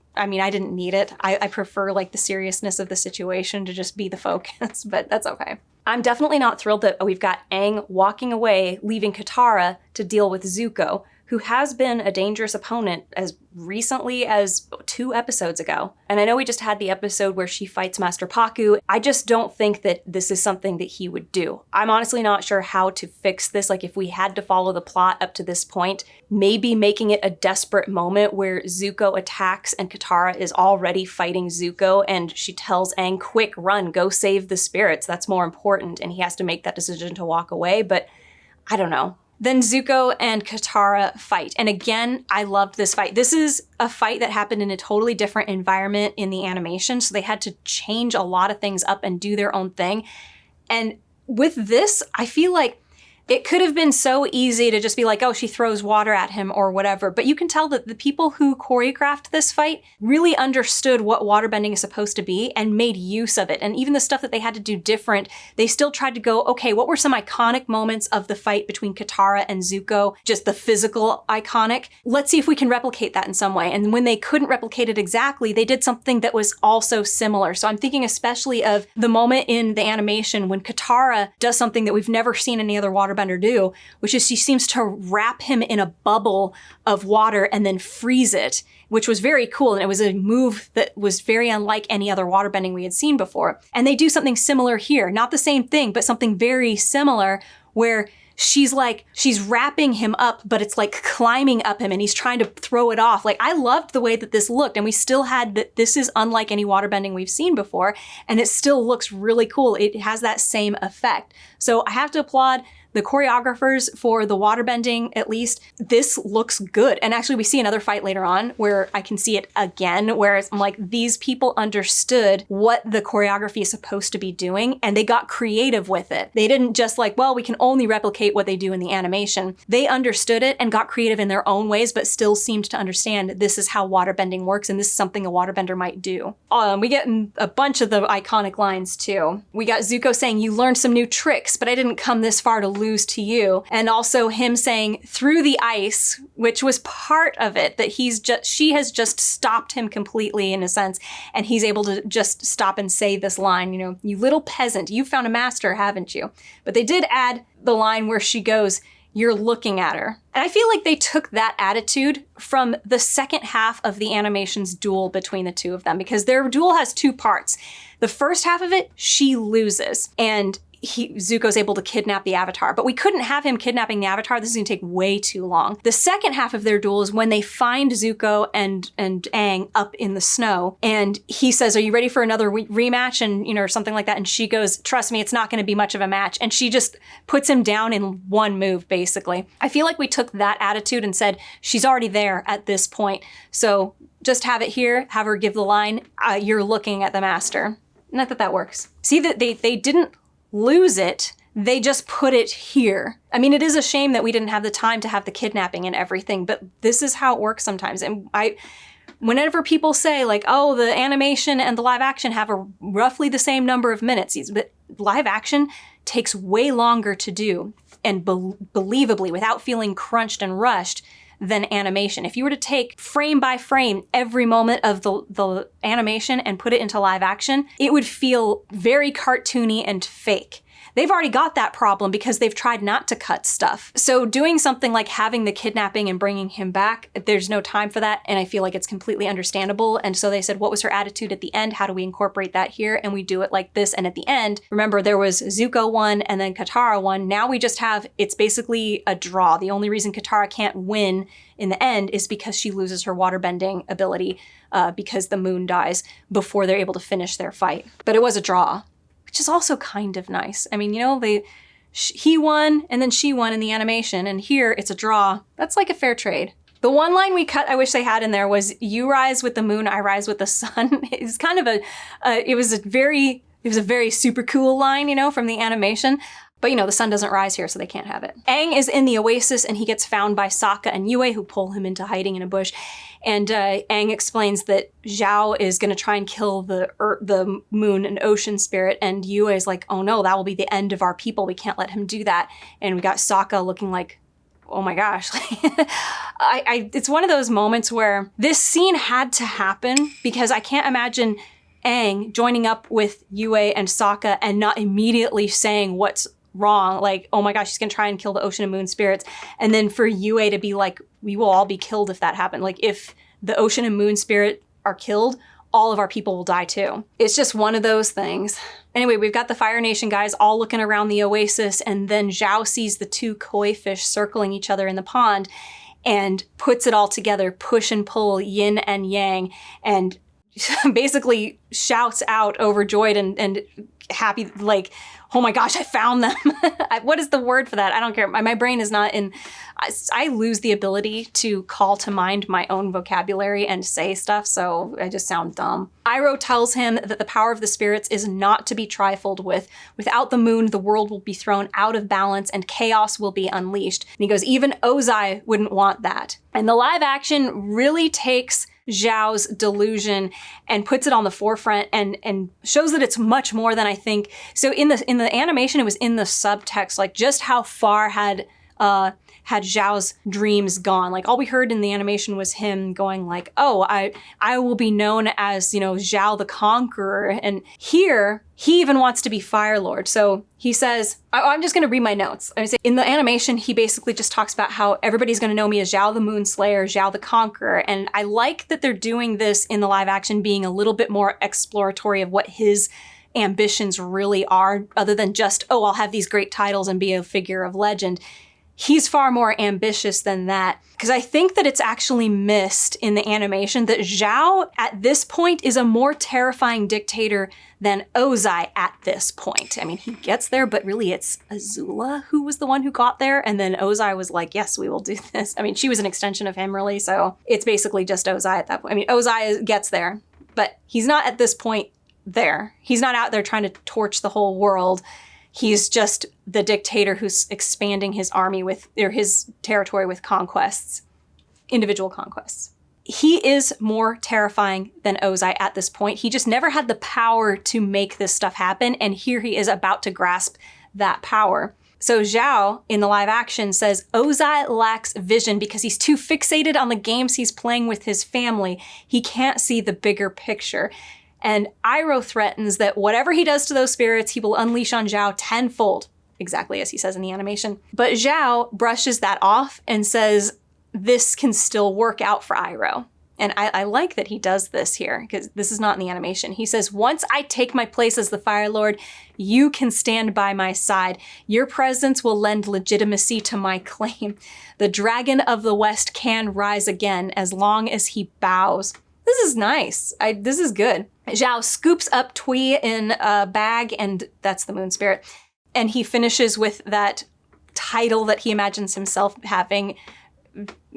need it. I prefer, like, the seriousness of the situation to just be the focus, but that's okay. I'm definitely not thrilled that we've got Aang walking away, leaving Katara to deal with Zuko, who has been a dangerous opponent as recently as 2 episodes ago. And I know we just had the episode where she fights Master Pakku. I just don't think that this is something that he would do. I'm honestly not sure how to fix this. Like, if we had to follow the plot up to this point, maybe making it a desperate moment where Zuko attacks and Katara is already fighting Zuko and she tells Aang, quick, run, go save the spirits. That's more important. And he has to make that decision to walk away. But I don't know. Then Zuko and Katara fight. And again, I loved this fight. This is a fight that happened in a totally different environment in the animation, so they had to change a lot of things up and do their own thing. And with this, I feel like it could have been so easy to just be like, oh, she throws water at him or whatever. But you can tell that the people who choreographed this fight really understood what waterbending is supposed to be and made use of it. And even the stuff that they had to do different, they still tried to go, okay, what were some iconic moments of the fight between Katara and Zuko? Just the physical iconic. Let's see if we can replicate that in some way. And when they couldn't replicate it exactly, they did something that was also similar. So I'm thinking especially of the moment in the animation when Katara does something that we've never seen any other waterbender do, which is she seems to wrap him in a bubble of water and then freeze it, which was very cool. And it was a move that was very unlike any other waterbending we had seen before. And they do something similar here. Not the same thing, but something very similar where she's wrapping him up, but it's like climbing up him and he's trying to throw it off. Like, I loved the way that this looked, and we still had that this is unlike any waterbending we've seen before, and it still looks really cool. It has that same effect. So I have to applaud the choreographers for the waterbending, at least. This looks good. And actually we see another fight later on where I can see it again, where I'm like, these people understood what the choreography is supposed to be doing, and they got creative with it. They didn't just like, well, we can only replicate what they do in the animation. They understood it and got creative in their own ways, but still seemed to understand this is how waterbending works, and this is something a waterbender might do. We get a bunch of the iconic lines too. We got Zuko saying, you learned some new tricks, but I didn't come this far to lose to you. And also him saying through the ice, which was part of it, that she has just stopped him completely in a sense, and he's able to just stop and say this line, you know, you little peasant, you found a master, haven't you? But they did add the line where she goes, you're looking at her. And I feel like they took that attitude from the second half of the animation's duel between the two of them, because their duel has 2 parts. The first half of it, she loses, and Zuko's able to kidnap the Avatar, but we couldn't have him kidnapping the Avatar. This is gonna take way too long. The second half of their duel is when they find Zuko and Aang up in the snow, and he says, are you ready for another rematch? And, you know, or something like that. And she goes, trust me, it's not gonna be much of a match. And she just puts him down in one move, basically. I feel like we took that attitude and said, she's already there at this point. So just have it here, have her give the line, you're looking at the master. And I thought that works. See that they didn't lose it, they just put it here. I mean, it is a shame that we didn't have the time to have the kidnapping and everything, but this is how it works sometimes. And Whenever people say like, oh, the animation and the live action have a roughly the same number of minutes, but live action takes way longer to do and believably without feeling crunched and rushed than animation. If you were to take frame by frame every moment of the animation and put it into live action, it would feel very cartoony and fake. They've already got that problem because they've tried not to cut stuff. So doing something like having the kidnapping and bringing him back, there's no time for that, and I feel like it's completely understandable. And so they said, what was her attitude at the end? How do we incorporate that here? And we do it like this. And at the end, remember, there was Zuko won and then Katara won. Now we just have, it's basically a draw. The only reason Katara can't win in the end is because she loses her waterbending ability because the moon dies before they're able to finish their fight. But it was a draw, which is also kind of nice. I mean, you know, he won and then she won in the animation, and here it's a draw. That's like a fair trade. The one line we cut, I wish they had in there, was "You rise with the moon, I rise with the sun." It's kind of it was a very super cool line, you know, from the animation. But, you know, the sun doesn't rise here, so they can't have it. Aang is in the oasis, and he gets found by Sokka and Yue, who pull him into hiding in a bush. And Aang explains that Zhao is going to try and kill the moon and ocean spirit, and Yue is like, oh no, that will be the end of our people. We can't let him do that. And we got Sokka looking like, oh my gosh. It's one of those moments where this scene had to happen, because I can't imagine Aang joining up with Yue and Sokka and not immediately saying what's wrong, like, oh my gosh, she's gonna try and kill the ocean and moon spirits, and then for Yue to be like, we will all be killed if that happened. Like, if the ocean and moon spirit are killed, all of our people will die too. It's just one of those things. Anyway, we've got the Fire Nation guys all looking around the oasis, and then Zhao sees the two koi fish circling each other in the pond and puts it all together, push and pull, yin and yang, and basically shouts out overjoyed and happy, like, oh my gosh, I found them. What is the word for that? I don't care. My brain is not in, I lose the ability to call to mind my own vocabulary and say stuff, so I just sound dumb. Iroh tells him that the power of the spirits is not to be trifled with. Without the moon, the world will be thrown out of balance and chaos will be unleashed. And he goes, even Ozai wouldn't want that. And the live action really takes Zhao's delusion and puts it on the forefront and shows that it's much more than I think. So in the animation, it was in the subtext, like just how far had Zhao's dreams gone. Like, all we heard in the animation was him going like, oh, I will be known as, you know, Zhao the Conqueror. And here, he even wants to be Fire Lord. So he says, I'm just going to read my notes. I say, in the animation, he basically just talks about how everybody's going to know me as Zhao the Moonslayer, Zhao the Conqueror. And I like that they're doing this in the live action, being a little bit more exploratory of what his ambitions really are, other than just, oh, I'll have these great titles and be a figure of legend. He's far more ambitious than that, because I think that it's actually missed in the animation that Zhao at this point is a more terrifying dictator than Ozai at this point. I mean, he gets there, but really it's Azula who was the one who got there, and then Ozai was like, yes, we will do this. I mean, she was an extension of him, really, so it's basically just Ozai at that point. I mean, Ozai gets there, but he's not at this point there. He's not out there trying to torch the whole world. He's just the dictator who's expanding his army or his territory with conquests, individual conquests. He is more terrifying than Ozai at this point. He just never had the power to make this stuff happen, and here he is about to grasp that power. So Zhao, in the live action, says Ozai lacks vision because he's too fixated on the games he's playing with his family. He can't see the bigger picture. And Iroh threatens that whatever he does to those spirits, he will unleash on Zhao tenfold, exactly as he says in the animation. But Zhao brushes that off and says this can still work out for Iroh. And I like that he does this here, because this is not in the animation. He says, once I take my place as the Fire Lord, you can stand by my side. Your presence will lend legitimacy to my claim. The Dragon of the West can rise again as long as he bows. This is nice. This is good. Zhao scoops up Tui in a bag, and that's the moon spirit. And he finishes with that title that he imagines himself having,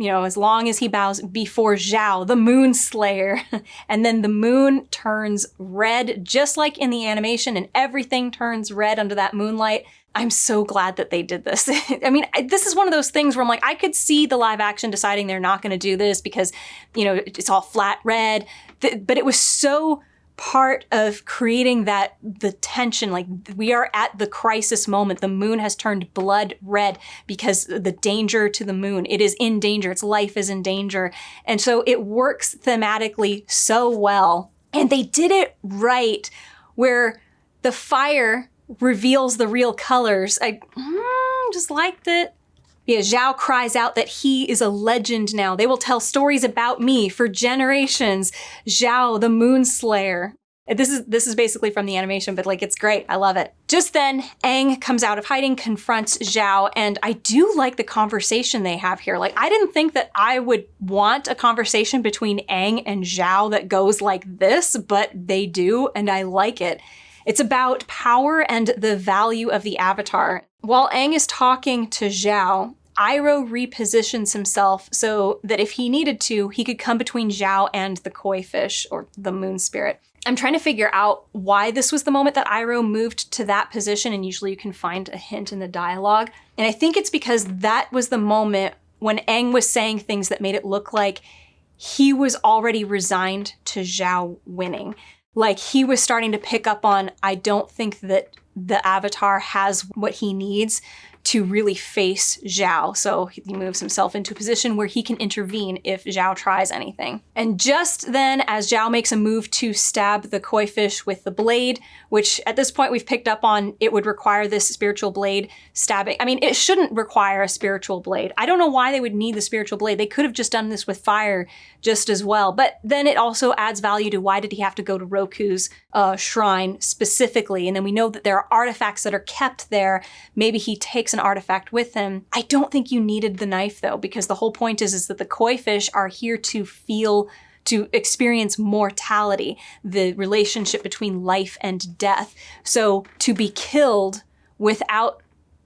as long as he bows before Zhao, the Moon Slayer. And then the moon turns red, just like in the animation, and everything turns red under that moonlight. I'm so glad that they did this. I mean, this is one of those things where I'm like, I could see the live action deciding they're not going to do this because, it's all flat red. But it was so part of creating the tension, like we are at the crisis moment. The moon has turned blood red because the danger to the moon. It is in danger. Its life is in danger. And so it works thematically so well. And they did it right where the fire reveals the real colors. I just liked it. Yeah, Zhao cries out that he is a legend now. They will tell stories about me for generations. Zhao, the Moon Slayer. This is basically from the animation, but it's great. I love it. Just then, Aang comes out of hiding, confronts Zhao, and I do like the conversation they have here. I didn't think that I would want a conversation between Aang and Zhao that goes like this, but they do, and I like it. It's about power and the value of the Avatar. While Aang is talking to Zhao, Iroh repositions himself so that if he needed to, he could come between Zhao and the koi fish, or the moon spirit. I'm trying to figure out why this was the moment that Iroh moved to that position, and usually you can find a hint in the dialogue. And I think it's because that was the moment when Aang was saying things that made it look like he was already resigned to Zhao winning. He was starting to pick up on, I don't think that the Avatar has what he needs to really face Zhao. So he moves himself into a position where he can intervene if Zhao tries anything. And just then, as Zhao makes a move to stab the koi fish with the blade, which at this point we've picked up on, it would require this spiritual blade stabbing. I mean, it shouldn't require a spiritual blade. I don't know why they would need the spiritual blade. They could have just done this with fire just as well. But then it also adds value to why did he have to go to Roku's shrine specifically? And then we know that there are artifacts that are kept there. Maybe he takes an artifact with him. I don't think you needed the knife though, because the whole point is that the koi fish are here to experience mortality, the relationship between life and death. So to be killed without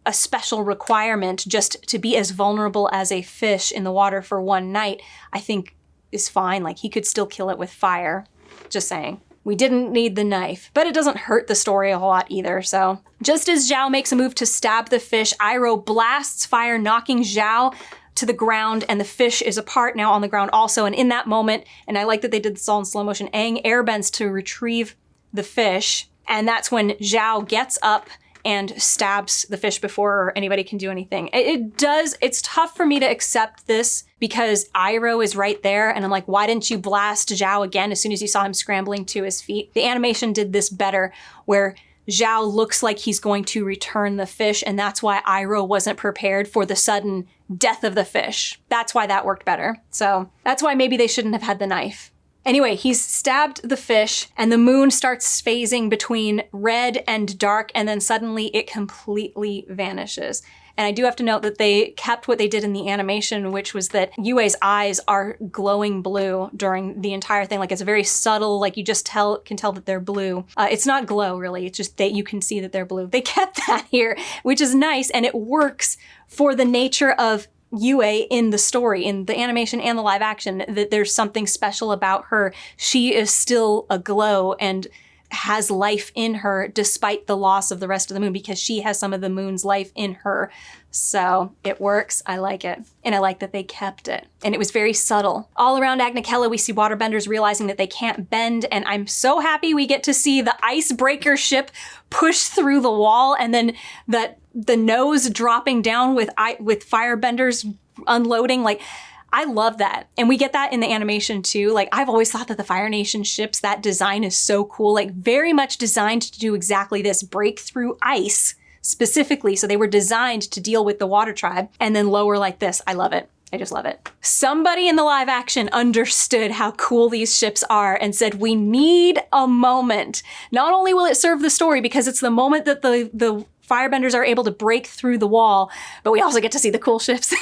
a special requirement, just to be as vulnerable as a fish in the water for one night, I think is fine. He could still kill it with fire. Just saying. We didn't need the knife, but it doesn't hurt the story a whole lot either, so. Just as Zhao makes a move to stab the fish, Iroh blasts fire, knocking Zhao to the ground, and the fish is apart now on the ground also. And in that moment, and I like that they did this all in slow motion, Aang airbends to retrieve the fish, and that's when Zhao gets up and stabs the fish before anybody can do anything. It's tough for me to accept this because Iroh is right there, and I'm like, why didn't you blast Zhao again as soon as you saw him scrambling to his feet? The animation did this better, where Zhao looks like he's going to return the fish, and that's why Iroh wasn't prepared for the sudden death of the fish. That's why that worked better. So that's why maybe they shouldn't have had the knife. Anyway, he's stabbed the fish, and the moon starts phasing between red and dark, and then suddenly it completely vanishes. And I do have to note that they kept what they did in the animation, which was that Yue's eyes are glowing blue during the entire thing. It's very subtle, you just can tell that they're blue. It's not glow, really. It's just that you can see that they're blue. They kept that here, which is nice, and it works for the nature of Yue in the story, in the animation and the live action, that there's something special about her. She is still aglow and has life in her despite the loss of the rest of the moon, because she has some of the moon's life in her. So it works. I like it. And I like that they kept it. And it was very subtle. All around Agna Qel'a, we see waterbenders realizing that they can't bend. And I'm so happy we get to see the icebreaker ship push through the wall, and then the nose dropping down with firebenders unloading. I love that. And we get that in the animation too. I've always thought that the Fire Nation ships, that design is so cool. Very much designed to do exactly this, break through ice specifically. So they were designed to deal with the water tribe and then lower like this. I love it. I just love it. Somebody in the live action understood how cool these ships are and said, we need a moment. Not only will it serve the story because it's the moment that the firebenders are able to break through the wall, but we also get to see the cool ships.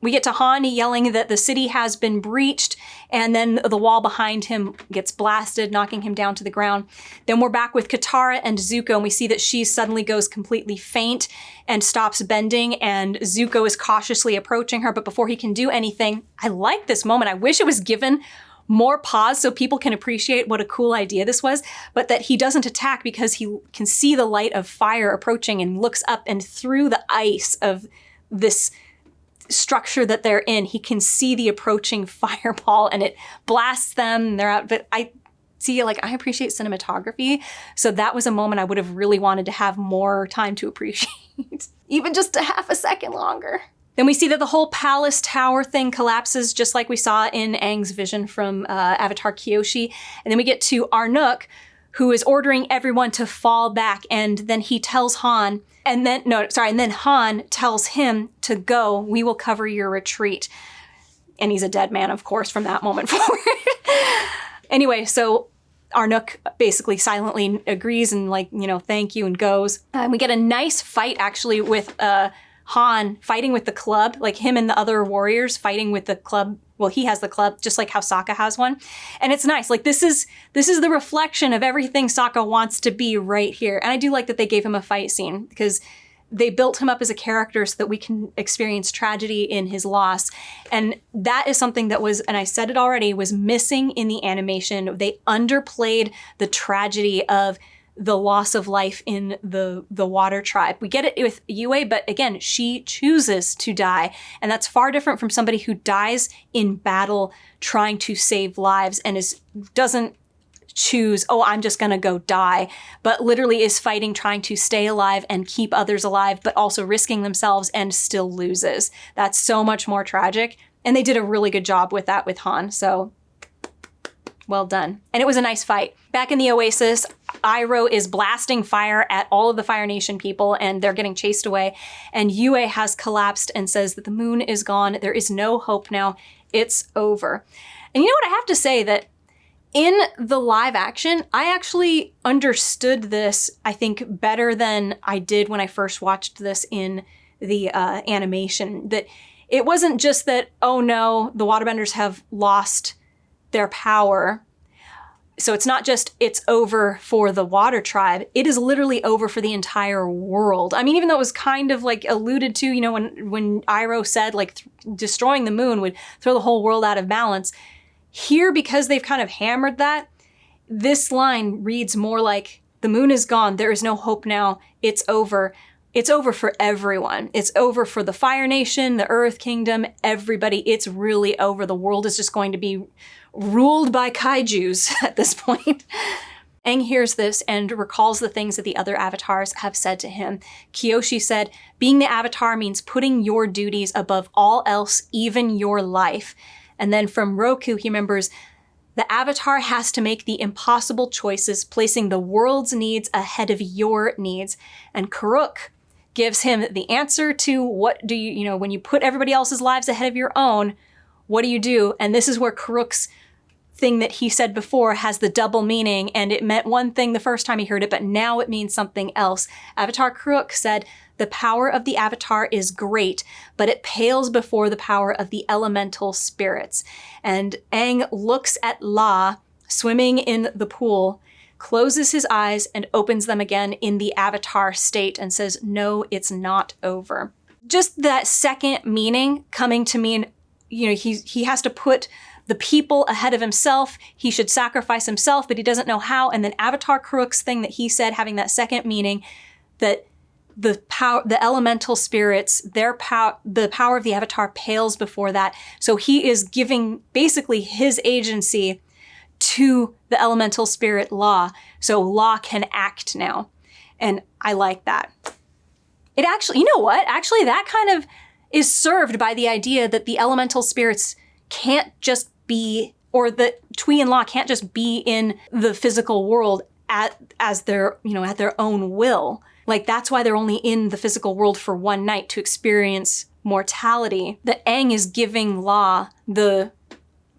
We get to Hahn yelling that the city has been breached, and then the wall behind him gets blasted, knocking him down to the ground. Then we're back with Katara and Zuko, and we see that she suddenly goes completely faint and stops bending, and Zuko is cautiously approaching her, but before he can do anything, I like this moment. I wish it was given more pause so people can appreciate what a cool idea this was, but that he doesn't attack because he can see the light of fire approaching and looks up, and through the ice of this structure that they're in, he can see the approaching fireball and it blasts them and they're out. But I see, like, I appreciate cinematography. So that was a moment I would have really wanted to have more time to appreciate, even just a half a second longer. Then we see that the whole palace tower thing collapses just like we saw in Aang's vision from Avatar Kyoshi. And then we get to Arnook, who is ordering everyone to fall back. And then he tells Hahn, and then Hahn tells him to go, we will cover your retreat. And he's a dead man, of course, from that moment forward. Anyway, so Arnook basically silently agrees and thank you, and goes. And we get a nice fight actually with Hahn fighting with the club, like him and the other warriors fighting with the club. Well, he has the club, just like how Sokka has one. And it's nice. Like, this is the reflection of everything Sokka wants to be right here. And I do like that they gave him a fight scene, because they built him up as a character so that we can experience tragedy in his loss. And that is something that was, and I said it already, was missing in the animation. They underplayed the tragedy of the loss of life in the water tribe. We get it with Yue, but again, she chooses to die. And that's far different from somebody who dies in battle trying to save lives and doesn't choose, oh, I'm just gonna go die, but literally is fighting, trying to stay alive and keep others alive, but also risking themselves and still loses. That's so much more tragic. And they did a really good job with that with Hahn. So well done. And it was a nice fight. Back in the Oasis, Iroh is blasting fire at all of the Fire Nation people, and they're getting chased away. And Yue has collapsed and says that the moon is gone. There is no hope now. It's over. And you know what? I have to say that in the live action, I actually understood this, I think, better than I did when I first watched this in the animation. That it wasn't just that, oh no, the waterbenders have lost their power. So it's not just it's over for the water tribe. It is literally over for the entire world. I mean, even though it was kind of like alluded to, when Iroh said destroying the moon would throw the whole world out of balance. Here, because they've kind of hammered that, this line reads more like the moon is gone. There is no hope now. It's over. It's over for everyone. It's over for the Fire Nation, the Earth Kingdom, everybody. It's really over. The world is just going to be ruled by kaijus at this point. Aang hears this and recalls the things that the other avatars have said to him. Kyoshi said, being the avatar means putting your duties above all else, even your life. And then from Roku, he remembers, the avatar has to make the impossible choices, placing the world's needs ahead of your needs. And Karuk gives him the answer to what do you, when you put everybody else's lives ahead of your own, what do you do? And this is where Karuk's thing that he said before has the double meaning, and it meant one thing the first time he heard it, but now it means something else. Avatar Karuk said, the power of the avatar is great, but it pales before the power of the elemental spirits. And Aang looks at La swimming in the pool, closes his eyes and opens them again in the avatar state and says, no, it's not over. Just that second meaning coming to mean, he has to put the people ahead of himself. He should sacrifice himself, but he doesn't know how. And then Avatar Karuk's thing that he said, having that second meaning, that the power, the elemental spirits, the power of the avatar pales before that. So he is giving basically his agency to the elemental spirit La. So La can act now. And I like that. It actually, you know what? Actually, that kind of is served by the idea that the elemental spirits can't just be, or that Tui and La can't just be in the physical world at their own will. Like, that's why they're only in the physical world for one night, to experience mortality. That Aang is giving La the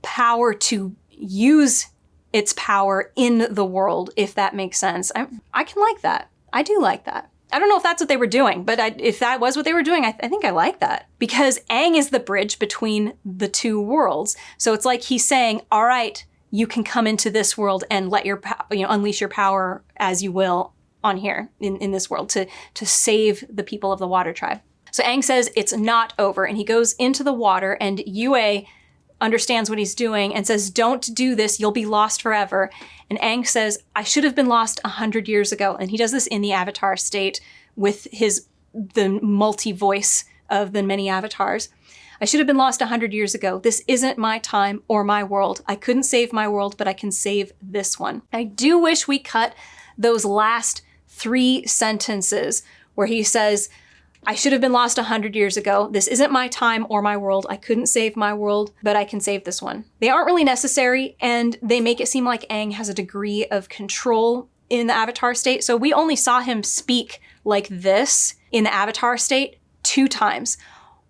power to use its power in the world, if that makes sense. I can like that. I do like that. I don't know if that's what they were doing, but if that was what they were doing, I think I like that. Because Aang is the bridge between the two worlds. So it's like he's saying, all right, you can come into this world and let your, unleash your power as you will on here in this world to save the people of the water tribe. So Aang says it's not over, and he goes into the water, and Yue understands what he's doing and says, don't do this, you'll be lost forever. And Aang says, I should have been lost 100 years ago. And he does this in the avatar state with the multi-voice of the many avatars. I should have been lost 100 years ago. This isn't my time or my world. I couldn't save my world, but I can save this one. I do wish we cut those last 3 sentences where he says, I should have been lost 100 years ago. This isn't my time or my world. I couldn't save my world, but I can save this one. They aren't really necessary, and they make it seem like Aang has a degree of control in the avatar state. So we only saw him speak like this in the avatar state 2 times.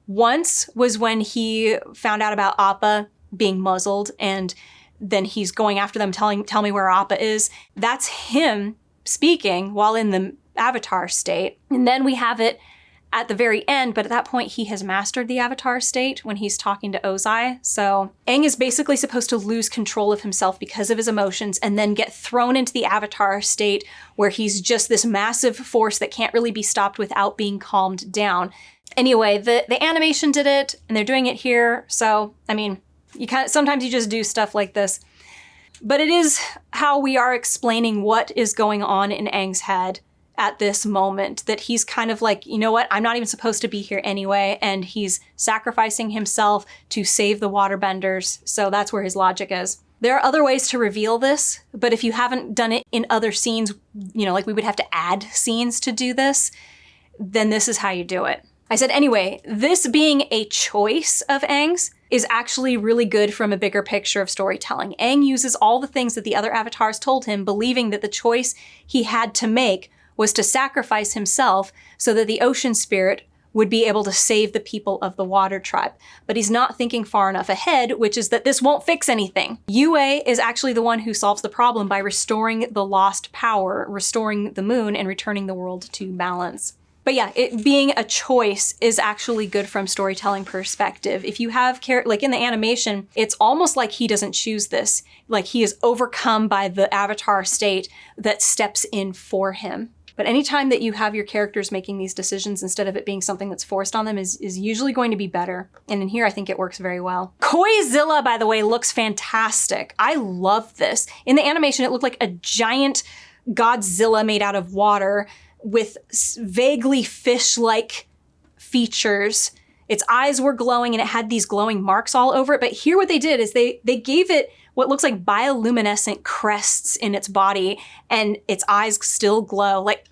Once was when he found out about Appa being muzzled, and then he's going after them, tell me where Appa is. That's him speaking while in the avatar state. And then we have it at the very end, but at that point he has mastered the avatar state when he's talking to Ozai. So Aang is basically supposed to lose control of himself because of his emotions and then get thrown into the avatar state where he's just this massive force that can't really be stopped without being calmed down. Anyway, the animation did it, and they're doing it here. So, I mean, sometimes you just do stuff like this. But it is how we are explaining what is going on in Aang's head at this moment, that he's kind of like, you know what, I'm not even supposed to be here anyway, and he's sacrificing himself to save the waterbenders, so that's where his logic is. There are other ways to reveal this, but if you haven't done it in other scenes, like we would have to add scenes to do this, then this is how you do it. I said, anyway, this being a choice of Aang's is actually really good from a bigger picture of storytelling. Aang uses all the things that the other avatars told him, believing that the choice he had to make was to sacrifice himself so that the ocean spirit would be able to save the people of the water tribe. But he's not thinking far enough ahead, which is that this won't fix anything. Yue is actually the one who solves the problem by restoring the lost power, restoring the moon, and returning the world to balance. But yeah, it being a choice is actually good from storytelling perspective. If you have like in the animation, it's almost like he doesn't choose this. Like he is overcome by the avatar state that steps in for him. But anytime that you have your characters making these decisions instead of it being something that's forced on them is usually going to be better. And in here, I think it works very well. Koizilla, by the way, looks fantastic. I love this. In the animation, it looked like a giant Godzilla made out of water with vaguely fish-like features. Its eyes were glowing and it had these glowing marks all over it. But here what they did is they gave it what looks like bioluminescent crests in its body, and its eyes still glow. Like,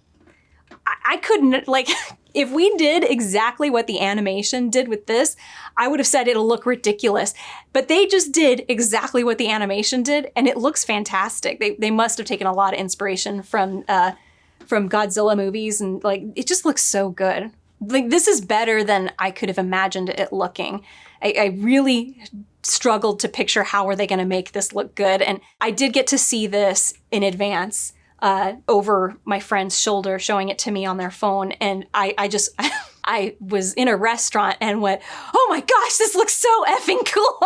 I couldn't, like, if we did exactly what the animation did with this, I would have said it'll look ridiculous. But they just did exactly what the animation did, and it looks fantastic. They must have taken a lot of inspiration from Godzilla movies, and like, it just looks so good. Like, this is better than I could have imagined it looking. I really struggled to picture how are they going to make this look good. And I did get to see this in advance over my friend's shoulder, showing it to me on their phone. And I was in a restaurant and went, oh my gosh, this looks so effing cool.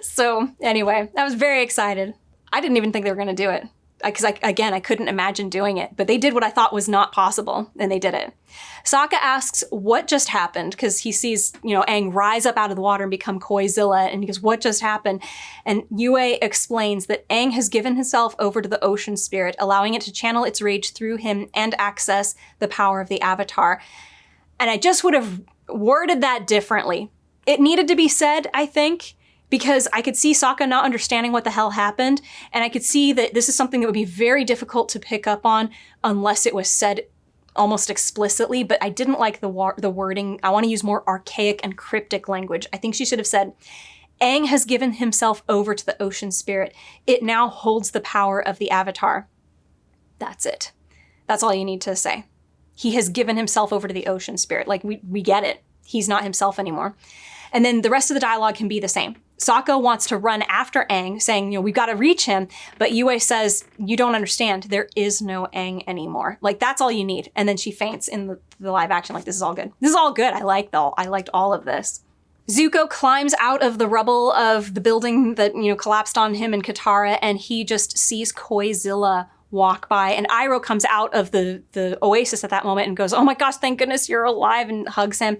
So anyway, I was very excited. I didn't even think they were going to do it. Because I couldn't imagine doing it, but they did what I thought was not possible, and they did it. Sokka asks what just happened, because he sees, Aang rise up out of the water and become Koizilla, and he goes, what just happened? And Yue explains that Aang has given himself over to the ocean spirit, allowing it to channel its rage through him and access the power of the Avatar. And I just would have worded that differently. It needed to be said, I think, because I could see Sokka not understanding what the hell happened, and I could see that this is something that would be very difficult to pick up on unless it was said almost explicitly, but I didn't like the wording. I want to use more archaic and cryptic language. I think she should have said, Aang has given himself over to the ocean spirit. It now holds the power of the Avatar. That's it. That's all you need to say. He has given himself over to the ocean spirit. Like, we get it. He's not himself anymore. And then the rest of the dialogue can be the same. Sokka wants to run after Aang, saying, we've got to reach him. But Yue says, you don't understand. There is no Aang anymore. Like, that's all you need. And then she faints in the live action. Like, this is all good. This is all good. I liked all of this. Zuko climbs out of the rubble of the building that, collapsed on him and Katara, and he just sees Koizilla walk by. And Iroh comes out of the oasis at that moment and goes, oh my gosh, thank goodness you're alive, and hugs him.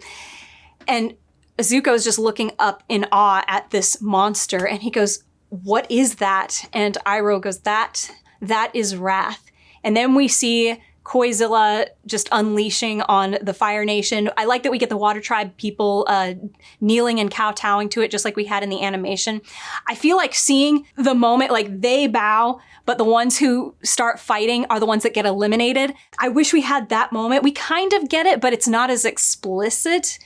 And Zuko's just looking up in awe at this monster, and he goes, what is that? And Iroh goes, that is wrath. And then we see Koizilla just unleashing on the Fire Nation. I like that we get the Water Tribe people kneeling and kowtowing to it, just like we had in the animation. I feel like seeing the moment, like they bow, but the ones who start fighting are the ones that get eliminated. I wish we had that moment. We kind of get it, but it's not as explicit.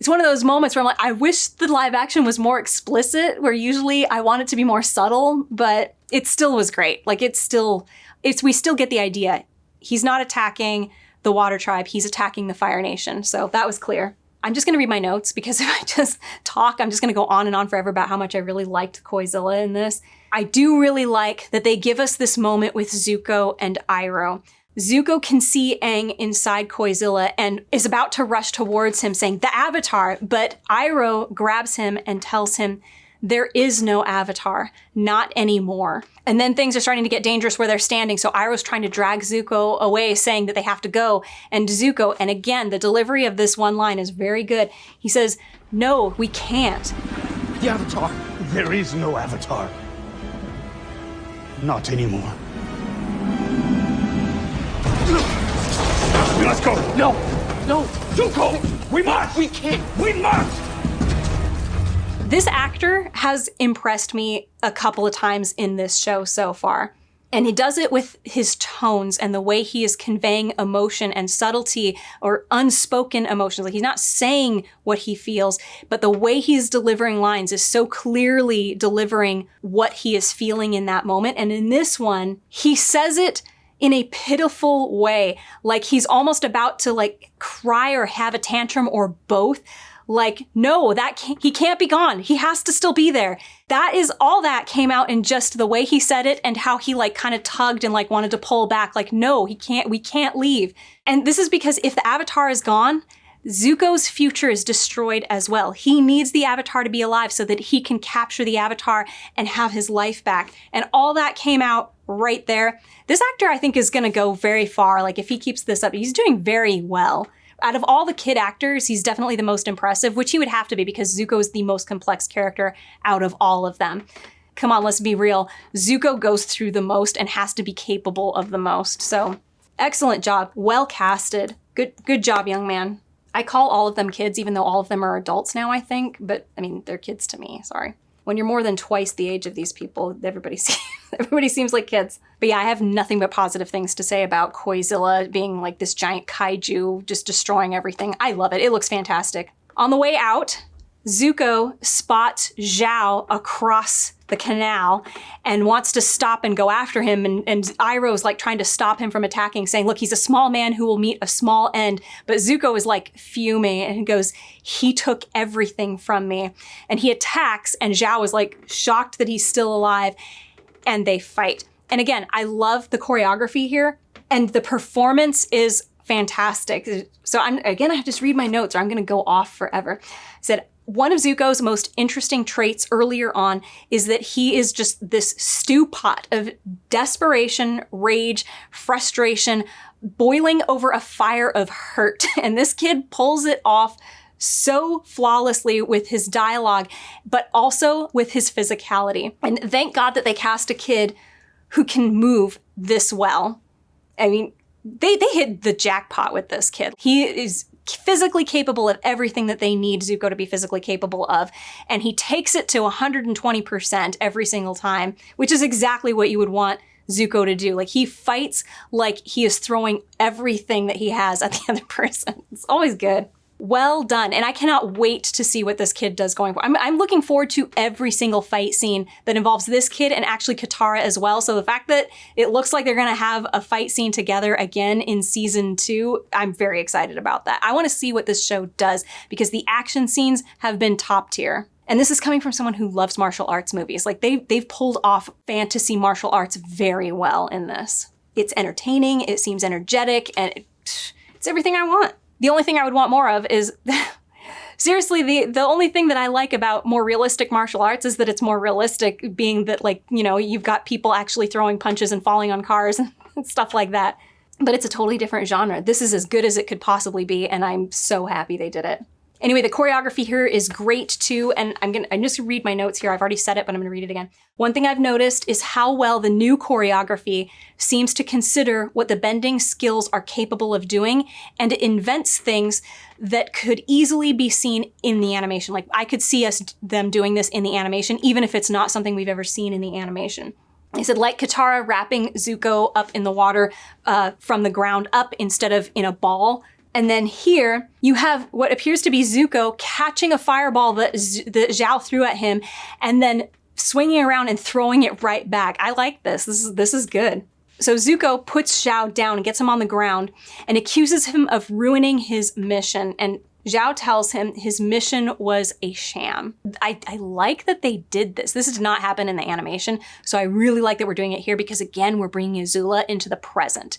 It's one of those moments where I'm like, I wish the live action was more explicit, where usually I want it to be more subtle, but it still was great. Like we still get the idea. He's not attacking the Water Tribe, he's attacking the Fire Nation. So that was clear. I'm just gonna read my notes, because if I just talk, I'm just gonna go on and on forever about how much I really liked Koizilla in this. I do really like that they give us this moment with Zuko and Iroh. Zuko can see Aang inside Koizilla and is about to rush towards him saying, the Avatar, but Iroh grabs him and tells him, there is no Avatar, not anymore. And then things are starting to get dangerous where they're standing, so Iroh's trying to drag Zuko away, saying that they have to go. And Zuko, and again, the delivery of this one line is very good. He says, no, we can't. The Avatar. There is no Avatar. Not anymore. Let's go! No! Zuko! We must! We can't! We must! This actor has impressed me a couple of times in this show so far. And he does it with his tones and the way he is conveying emotion and subtlety, or unspoken emotions. Like, he's not saying what he feels, but the way he's delivering lines is so clearly delivering what he is feeling in that moment. And in this one, he says it in a pitiful way, like he's almost about to cry or have a tantrum or both. Like, no, he can't be gone. He has to still be there. That is all that came out in just the way he said it and how he kind of tugged and wanted to pull back. Like, no, we can't leave. And this is because if the Avatar is gone, Zuko's future is destroyed as well. He needs the Avatar to be alive so that he can capture the Avatar and have his life back. And all that came out right there. This actor, I think, is going to go very far. Like, if he keeps this up, he's doing very well. Out of all the kid actors, he's definitely the most impressive, which he would have to be because Zuko is the most complex character out of all of them. Come on, let's be real. Zuko goes through the most and has to be capable of the most. So, excellent job. Well casted. Good job, young man. I call all of them kids, even though all of them are adults now, I think. But, I mean, they're kids to me. Sorry. When you're more than twice the age of these people, everybody seems like kids. But yeah, I have nothing but positive things to say about Koizilla being like this giant kaiju, just destroying everything. I love it. It looks fantastic. On the way out, Zuko spots Zhao across the canal and wants to stop and go after him. And Iroh's trying to stop him from attacking, saying, look, he's a small man who will meet a small end. But Zuko is fuming and goes, he took everything from me. And he attacks, and Zhao is shocked that he's still alive, and they fight. And again, I love the choreography here, and the performance is fantastic. So I have to just read my notes or I'm going to go off forever. Said, one of Zuko's most interesting traits earlier on is that he is just this stew pot of desperation, rage, frustration, boiling over a fire of hurt. And this kid pulls it off so flawlessly with his dialogue, but also with his physicality. And thank God that they cast a kid who can move this well. I mean, they hit the jackpot with this kid. He is physically capable of everything that they need Zuko to be physically capable of. And he takes it to 120% every single time, which is exactly what you would want Zuko to do. He fights like he is throwing everything that he has at the other person. It's always good. Well done. And I cannot wait to see what this kid does going forward. I'm looking forward to every single fight scene that involves this kid and actually Katara as well. So the fact that it looks like they're going to have a fight scene together again in season 2, I'm very excited about that. I want to see what this show does because the action scenes have been top tier. And this is coming from someone who loves martial arts movies. Like they've pulled off fantasy martial arts very well in this. It's entertaining, it seems energetic, and it's everything I want. The only thing I would want more of is, seriously, the only thing that I like about more realistic martial arts is that it's more realistic, being that, like, you know, you've got people actually throwing punches and falling on cars and stuff like that. But it's a totally different genre. This is as good as it could possibly be, and I'm so happy they did it. Anyway, the choreography here is great too, and I'm just gonna read my notes here. I've already said it, but I'm gonna read it again. One thing I've noticed is how well the new choreography seems to consider what the bending skills are capable of doing, and it invents things that could easily be seen in the animation. Like, I could see them doing this in the animation, even if it's not something we've ever seen in the animation. He said, like Katara wrapping Zuko up in the water from the ground up instead of in a ball. And then here, you have what appears to be Zuko catching a fireball that Zhao threw at him and then swinging around and throwing it right back. I like this. This is good. So Zuko puts Zhao down and gets him on the ground and accuses him of ruining his mission. And Zhao tells him his mission was a sham. I like that they did this. This did not happen in the animation, so I really like that we're doing it here because, again, we're bringing Azula into the present.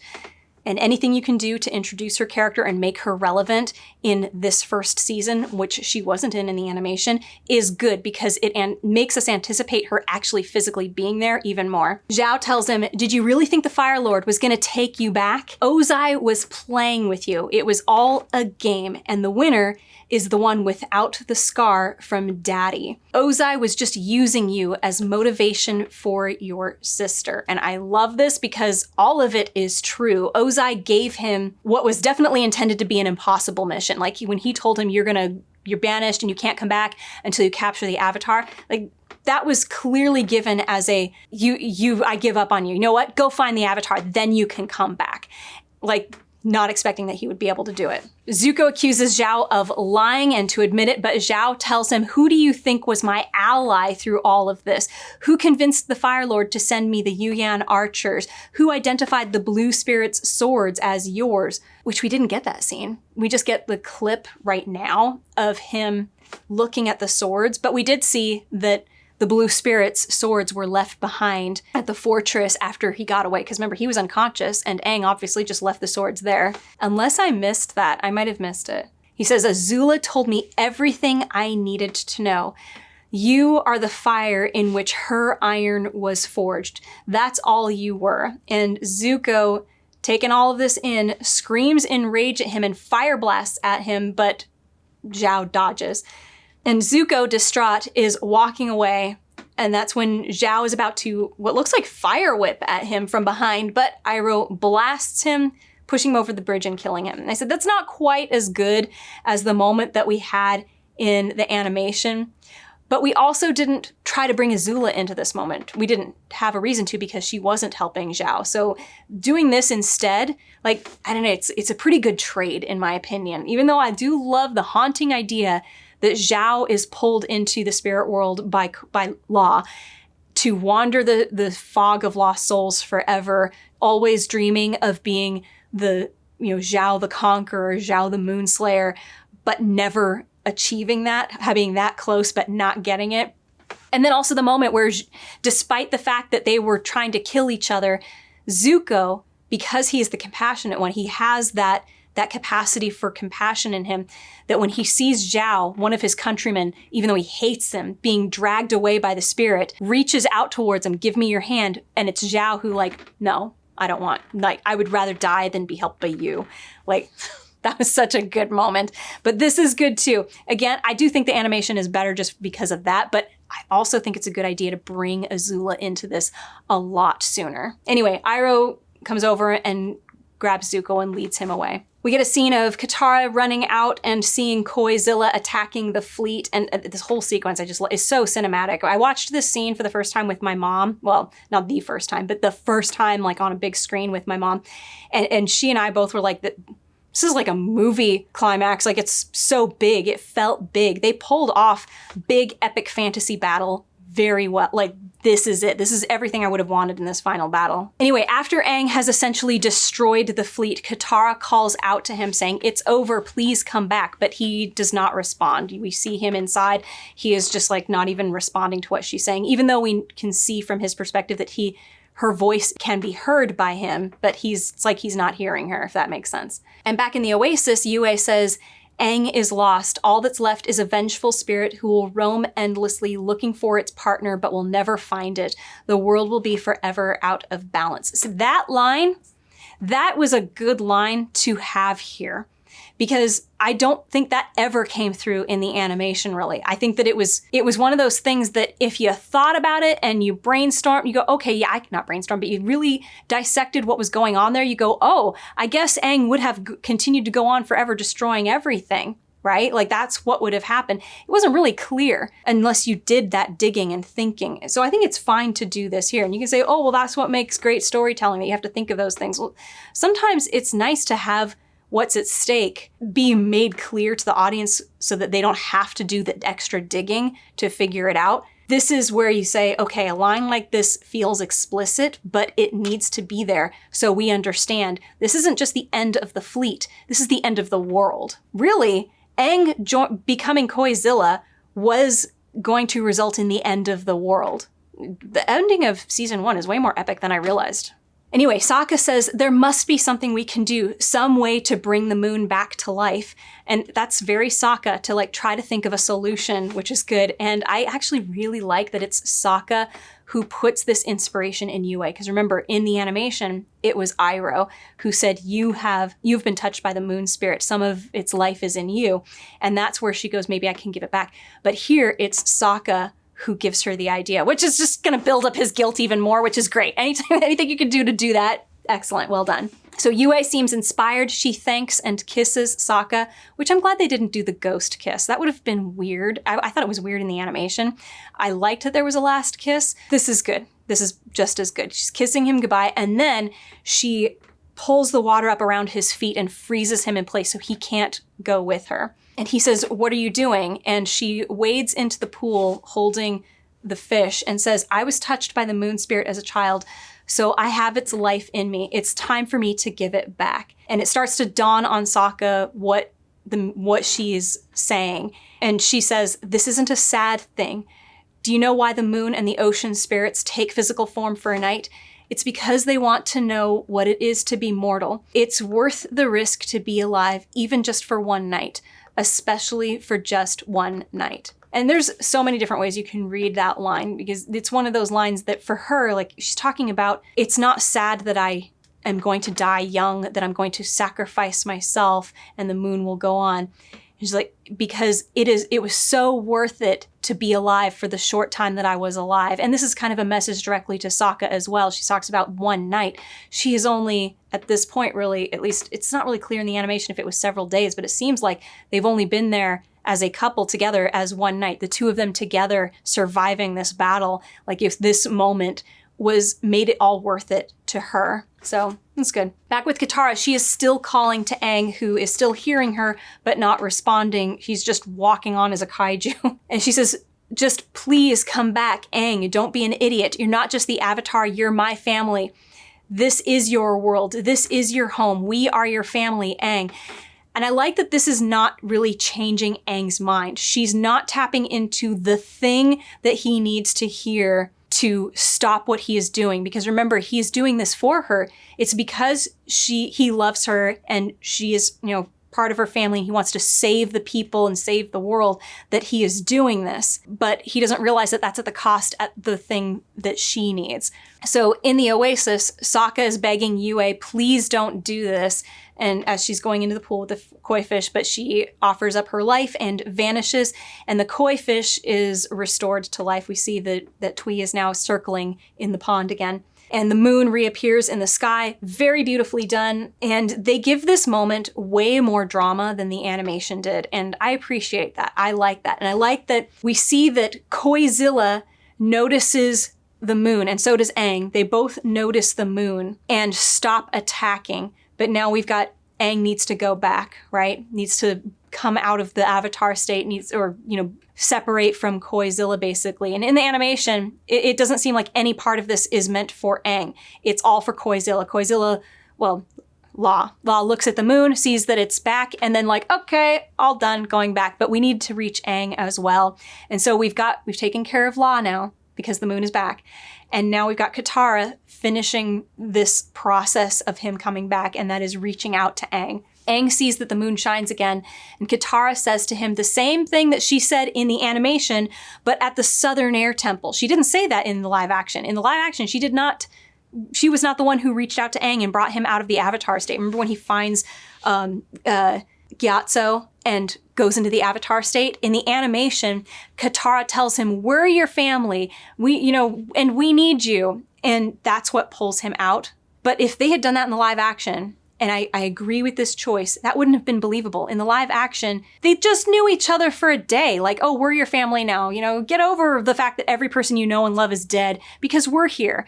And anything you can do to introduce her character and make her relevant in this first season, which she wasn't in the animation, is good because it makes us anticipate her actually physically being there even more. Zhao tells him, "Did you really think the Fire Lord was gonna take you back? Ozai was playing with you. It was all a game, and the winner is the one without the scar from Daddy. Ozai was just using you as motivation for your sister." And I love this because all of it is true. Ozai gave him what was definitely intended to be an impossible mission. Like when he told him, you're banished and you can't come back until you capture the Avatar. Like, that was clearly given as I give up on you. You know what? Go find the Avatar, then you can come back. Like, not expecting that he would be able to do it. Zuko accuses Zhao of lying and to admit it, but Zhao tells him, "Who do you think was my ally through all of this? Who convinced the Fire Lord to send me the Yuyan archers? Who identified the blue spirit's swords as yours?" Which we didn't get that scene. We just get the clip right now of him looking at the swords, but we did see that the blue spirit's swords were left behind at the fortress after he got away. Because remember, he was unconscious, and Aang obviously just left the swords there. Unless I missed that. I might have missed it. He says, "Azula told me everything I needed to know. You are the fire in which her iron was forged. That's all you were." And Zuko, taking all of this in, screams in rage at him and fire blasts at him, but Zhao dodges. And Zuko, distraught, is walking away, and that's when Zhao is about to, what looks like, fire whip at him from behind, but Iroh blasts him, pushing him over the bridge and killing him. And I said, that's not quite as good as the moment that we had in the animation, but we also didn't try to bring Azula into this moment. We didn't have a reason to because she wasn't helping Zhao. So doing this instead, like, I don't know, it's a pretty good trade in my opinion, even though I do love the haunting idea that Zhao is pulled into the spirit world by law to wander the fog of lost souls forever, always dreaming of being the, Zhao the Conqueror, Zhao the Moonslayer, but never achieving that, being that close but not getting it. And then also the moment where, despite the fact that they were trying to kill each other, Zuko, because he is the compassionate one, he has that capacity for compassion in him, that when he sees Zhao, one of his countrymen, even though he hates him, being dragged away by the spirit, reaches out towards him, "Give me your hand." And it's Zhao who, like, "No, I don't want, like, I would rather die than be helped by you." Like, that was such a good moment. But this is good too. Again, I do think the animation is better just because of that, but I also think it's a good idea to bring Azula into this a lot sooner. Anyway, Iroh comes over and grabs Zuko and leads him away. We get a scene of Katara running out and seeing Koizilla attacking the fleet, and this whole sequence is so cinematic. I watched this scene for the first time with my mom. Well, not the first time, but the first time, like, on a big screen with my mom. And she and I both were like, this is like a movie climax. Like, it's so big. It felt big. They pulled off big epic fantasy battle very well. Like, this is it. This is everything I would have wanted in this final battle. Anyway, after Aang has essentially destroyed the fleet, Katara calls out to him saying, "It's over, please come back." But he does not respond. We see him inside. He is just like not even responding to what she's saying, even though we can see from his perspective that her voice can be heard by him, but it's like he's not hearing her, if that makes sense. And back in the Oasis, Yue says, "Aang is lost. All that's left is a vengeful spirit who will roam endlessly looking for its partner but will never find it. The world will be forever out of balance." So that line, that was a good line to have here, because I don't think that ever came through in the animation, really. I think that it was one of those things that if you thought about it and you brainstorm, you go, okay, yeah, I cannot brainstorm, but you really dissected what was going on there. You go, oh, I guess Aang would have continued to go on forever destroying everything, right? Like, that's what would have happened. It wasn't really clear unless you did that digging and thinking. So I think it's fine to do this here. And you can say, oh, well, that's what makes great storytelling, that you have to think of those things. Well, sometimes it's nice to have what's at stake be made clear to the audience so that they don't have to do the extra digging to figure it out. This is where you say, okay, a line like this feels explicit, but it needs to be there so we understand this isn't just the end of the fleet, this is the end of the world. Really, Aang becoming Koizilla was going to result in the end of the world. The ending of season 1 is way more epic than I realized. Anyway, Sokka says there must be something we can do, some way to bring the moon back to life. And that's very Sokka to like try to think of a solution, which is good. And I actually really like that it's Sokka who puts this inspiration in Yue. Because remember, in the animation, it was Iroh who said, you've been touched by the moon spirit. Some of its life is in you. And that's where she goes, maybe I can give it back. But here it's Sokka who gives her the idea, which is just going to build up his guilt even more, which is great. Anything you can do to do that, excellent, well done. So Yue seems inspired. She thanks and kisses Sokka, which I'm glad they didn't do the ghost kiss. That would have been weird. I thought it was weird in the animation. I liked that there was a last kiss. This is good. This is just as good. She's kissing him goodbye, and then she pulls the water up around his feet and freezes him in place so he can't go with her. And he says, "What are you doing?" And she wades into the pool holding the fish and says, "I was touched by the moon spirit as a child, so I have its life in me. It's time for me to give it back." And it starts to dawn on Sokka what she's saying. And she says, "This isn't a sad thing. Do you know why the moon and the ocean spirits take physical form for a night? It's because they want to know what it is to be mortal. It's worth the risk to be alive, even just for one night. Especially for just one night." And there's so many different ways you can read that line, because it's one of those lines that for her, like, she's talking about, it's not sad that I am going to die young, that I'm going to sacrifice myself and the moon will go on. And she's like, because it was so worth it to be alive for the short time that I was alive. And this is kind of a message directly to Sokka as well. She talks about one night. She is only, at this point, really, at least it's not really clear in the animation if it was several days, but it seems like they've only been there as a couple together as one night. The two of them together surviving this battle. Like, if this moment made it all worth it to her. So that's good. Back with Katara, she is still calling to Aang, who is still hearing her, but not responding. He's just walking on as a kaiju. And she says, "Just please come back, Aang. Don't be an idiot. You're not just the Avatar, you're my family. This is your world. This is your home. We are your family, Aang." And I like that this is not really changing Aang's mind. She's not tapping into the thing that he needs to hear to stop what he is doing. Because remember, he is doing this for her. It's because he loves her and she is, part of her family. He wants to save the people and save the world that he is doing this. But he doesn't realize that that's at the cost at the thing that she needs. So in the Oasis, Sokka is begging Yue, please don't do this. And as she's going into the pool with the koi fish, but she offers up her life and vanishes. And the koi fish is restored to life. We see that Tui is now circling in the pond again. And the moon reappears in the sky, very beautifully done. And they give this moment way more drama than the animation did. And I appreciate that. I like that. And I like that we see that Koizilla notices the moon, and so does Aang. They both notice the moon and stop attacking. But now we've got Aang needs to go back, right? Needs to come out of the Avatar state, separate from Koizilla, basically. And in the animation, it doesn't seem like any part of this is meant for Aang. It's all for Koizilla. Koizilla, well, Law looks at the moon, sees that it's back, and then like, okay, all done, going back. But we need to reach Aang as well. And so we've taken care of Law now, because the moon is back. And now we've got Katara finishing this process of him coming back, and that is reaching out to Aang. Aang sees that the moon shines again, and Katara says to him the same thing that she said in the animation, but at the Southern Air Temple. She didn't say that in the live action. In the live action, she was not the one who reached out to Aang and brought him out of the Avatar state. Remember when he finds Gyatso and goes into the Avatar state? In the animation, Katara tells him, we're your family, and we need you. And that's what pulls him out. But if they had done that in the live action, and I agree with this choice, that wouldn't have been believable. In the live action, they just knew each other for a day. Like, oh, we're your family now. Get over the fact that every person you know and love is dead because we're here.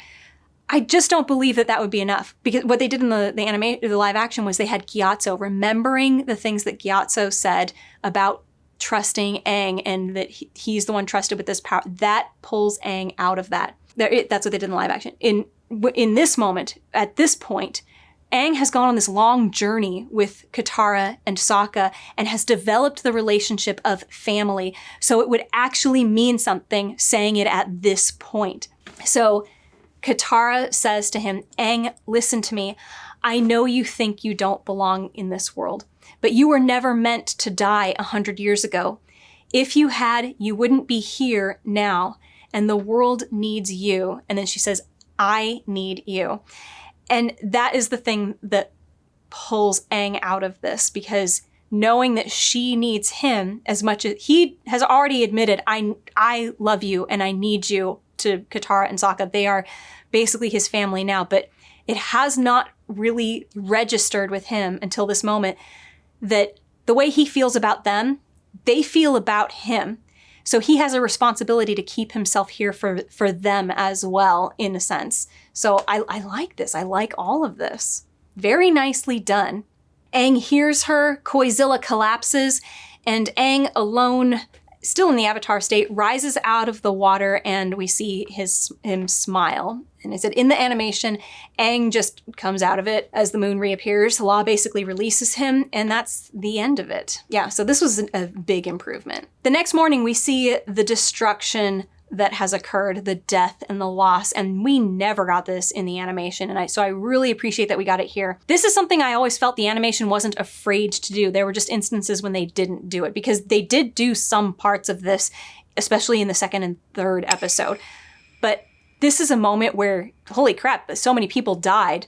I just don't believe that would be enough, because what they did in the live action was they had Gyatso remembering the things that Gyatso said about trusting Aang and that he's the one trusted with this power. That pulls Aang out of that. That's what they did in the live action. In this moment, at this point, Aang has gone on this long journey with Katara and Sokka and has developed the relationship of family. So it would actually mean something saying it at this point. So Katara says to him, Aang, listen to me. I know you think you don't belong in this world, but you were never meant to die 100 years ago. If you had, you wouldn't be here now, and the world needs you. And then she says, I need you. And that is the thing that pulls Aang out of this, because knowing that she needs him as much as he has already admitted, I love you and I need you, to Katara and Sokka. They are basically his family now, but it has not really registered with him until this moment that the way he feels about them, they feel about him. So he has a responsibility to keep himself here for them as well, in a sense. So I like this. I like all of this. Very nicely done. Aang hears her, Koizilla collapses, and Aang, alone, still in the Avatar state, rises out of the water, and we see him smile. And I said, in the animation, Aang just comes out of it as the moon reappears. Law basically releases him, and that's the end of it. Yeah, so this was a big improvement. The next morning, we see the destruction that has occurred, the death and the loss, and we never got this in the animation, and so I really appreciate that we got it here. This is something I always felt the animation wasn't afraid to do. There were just instances when they didn't do it, because they did do some parts of this, especially in the second and third episode. But this is a moment where, holy crap, so many people died.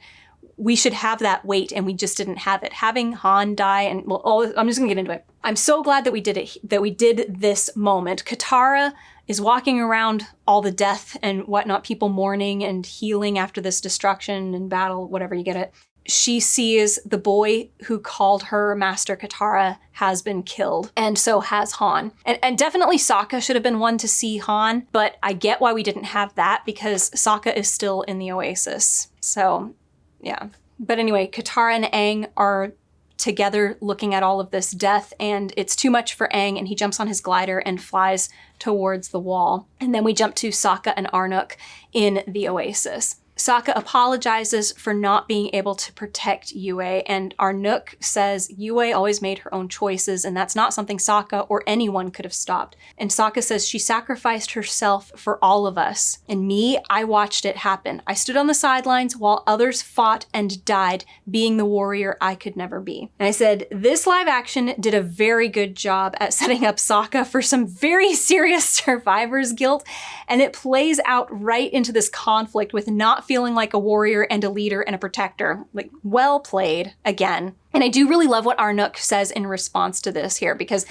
We should have that weight, and we just didn't have it. Having Hahn die, and I'm just gonna get into it. I'm so glad that we did it, that we did this moment. Katara is walking around all the death and whatnot, people mourning and healing after this destruction and battle, whatever, you get it. She sees the boy who called her Master Katara has been killed, and so has Hahn. And definitely Sokka should have been one to see Hahn, but I get why we didn't have that, because Sokka is still in the Oasis. So, yeah. But anyway, Katara and Aang are together looking at all of this death, and it's too much for Aang, and he jumps on his glider and flies towards the wall. And then we jump to Sokka and Arnuk in the Oasis. Sokka apologizes for not being able to protect Yue, and Arnuk says Yue always made her own choices, and that's not something Sokka or anyone could have stopped. And Sokka says she sacrificed herself for all of us. And me, I watched it happen. I stood on the sidelines while others fought and died, being the warrior I could never be. And I said, this live action did a very good job at setting up Sokka for some very serious survivor's guilt, and it plays out right into this conflict with not feeling like a warrior and a leader and a protector. Like, well played again. And I do really love what Arnuk says in response to this here, because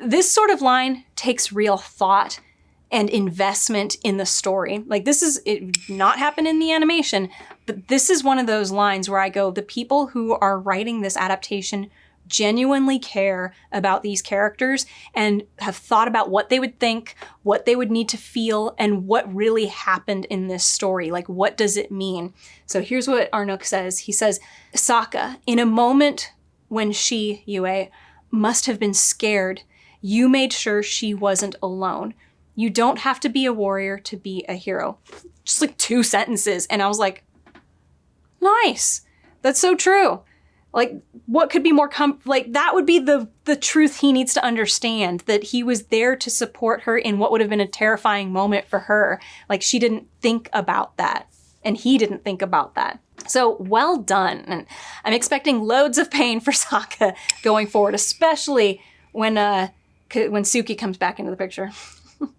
this sort of line takes real thought and investment in the story. Like, this is, it would not happen in the animation, but this is one of those lines where I go, the people who are writing this adaptation genuinely care about these characters and have thought about what they would think, what they would need to feel, and what really happened in this story. Like, what does it mean? So here's what Arnuk says. He says, Sokka, in a moment when she, Yue, must have been scared. You made sure she wasn't alone. You don't have to be a warrior to be a hero. Just like 2 sentences. And I was like, nice. That's so true. Like, what could be more like, that would be the truth he needs to understand, that he was there to support her in what would have been a terrifying moment for her. Like, she didn't think about that, and he didn't think about that. So, well done. And I'm expecting loads of pain for Sokka going forward, especially when Suki comes back into the picture.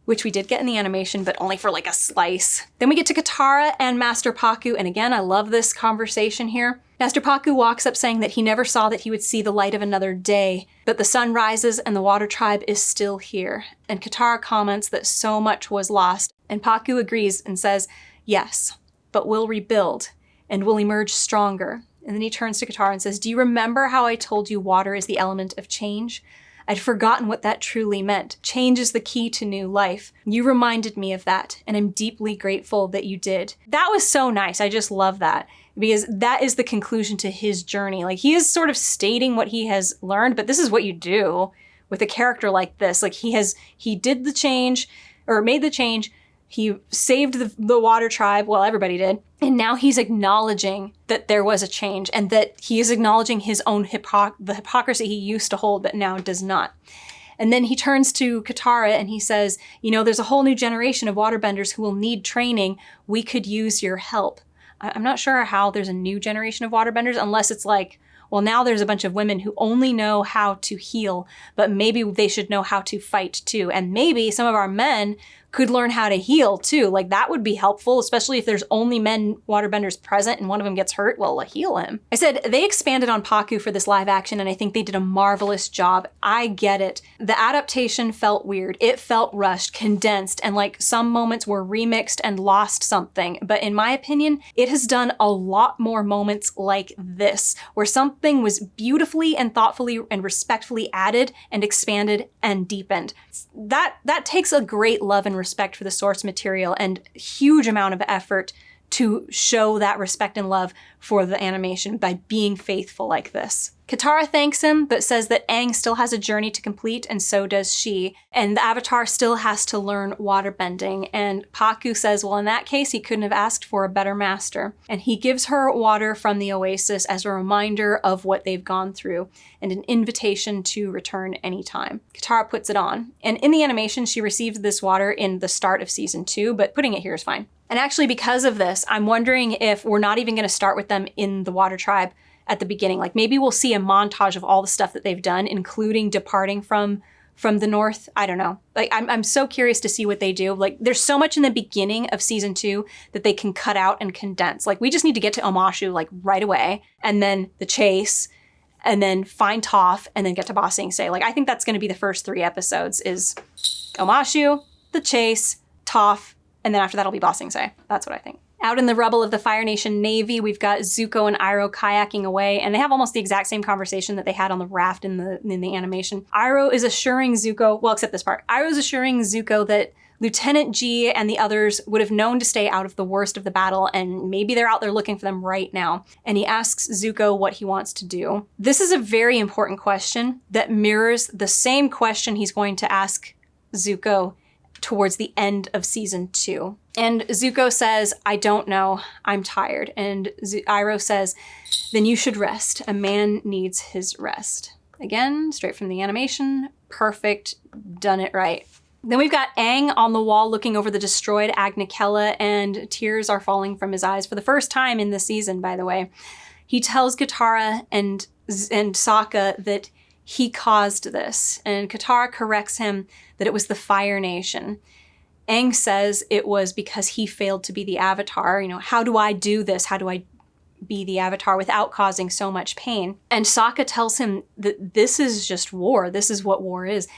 Which we did get in the animation, but only for like a slice. Then we get to Katara and Master Pakku, and again, I love this conversation here. Master Pakku walks up saying that he never saw that he would see the light of another day, that the sun rises and the water tribe is still here. And Katara comments that so much was lost, and Pakku agrees and says, yes, but we'll rebuild, and we'll emerge stronger. And then he turns to Katara and says, do you remember how I told you water is the element of change? I'd forgotten what that truly meant. Change is the key to new life. You reminded me of that, and I'm deeply grateful that you did. That was so nice. I just love that, because that is the conclusion to his journey. Like, he is sort of stating what he has learned, but this is what you do with a character like this. Like, he did the change, or made the change. He saved the water tribe, well, everybody did. And now he's acknowledging that there was a change, and that he is acknowledging his own the hypocrisy he used to hold but now does not. And then he turns to Katara and he says, you know, there's a whole new generation of waterbenders who will need training. We could use your help. I'm not sure how there's a new generation of waterbenders, unless it's like, well, now there's a bunch of women who only know how to heal, but maybe they should know how to fight too. And maybe some of our men could learn how to heal too. Like, that would be helpful, especially if there's only men waterbenders present and one of them gets hurt, well, heal him. I said they expanded on Pakku for this live action, and I think they did a marvelous job. I get it. The adaptation felt weird. It felt rushed, condensed, and like some moments were remixed and lost something. But in my opinion, it has done a lot more moments like this, where something was beautifully and thoughtfully and respectfully added and expanded and deepened. That takes a great love and respect for the source material and huge amount of effort to show that respect and love for the animation by being faithful like this. Katara thanks him, but says that Aang still has a journey to complete, and so does she. And the Avatar still has to learn waterbending. And Pakku says, well, in that case, he couldn't have asked for a better master. And he gives her water from the oasis as a reminder of what they've gone through, and an invitation to return anytime. Katara puts it on. And in the animation, she received this water in the start of season 2, but putting it here is fine. And actually, because of this, I'm wondering if we're not even going to start with them in the Water Tribe at the beginning. Like, maybe we'll see a montage of all the stuff that they've done, including departing from the North. I don't know. Like, I'm so curious to see what they do. Like, there's so much in the beginning of season 2 that they can cut out and condense. Like, we just need to get to Omashu, like, right away, and then the chase, and then find Toph, and then get to Ba Sing Se. Like, I think that's going to be the first 3 episodes, is Omashu, the chase, Toph, and then after that, it'll be Ba Sing Se. That's what I think. Out in the rubble of the Fire Nation Navy, we've got Zuko and Iroh kayaking away, and they have almost the exact same conversation that they had on the raft in the animation. Iroh is assuring Zuko, well, except this part, Iroh's assuring Zuko that Lieutenant G and the others would have known to stay out of the worst of the battle, and maybe they're out there looking for them right now. And he asks Zuko what he wants to do. This is a very important question that mirrors the same question he's going to ask Zuko towards the end of season 2. And Zuko says, I don't know, I'm tired. And Iroh says, then you should rest. A man needs his rest. Again, straight from the animation, perfect, done it right. Then we've got Aang on the wall looking over the destroyed Agna Qel'a, and tears are falling from his eyes for the first time in this season, by the way. He tells Katara and Sokka that he caused this, and Katara corrects him that it was the Fire Nation. Aang says it was because he failed to be the Avatar. You know, how do I do this? How do I be the Avatar without causing so much pain? And Sokka tells him that this is just war. This is what war is.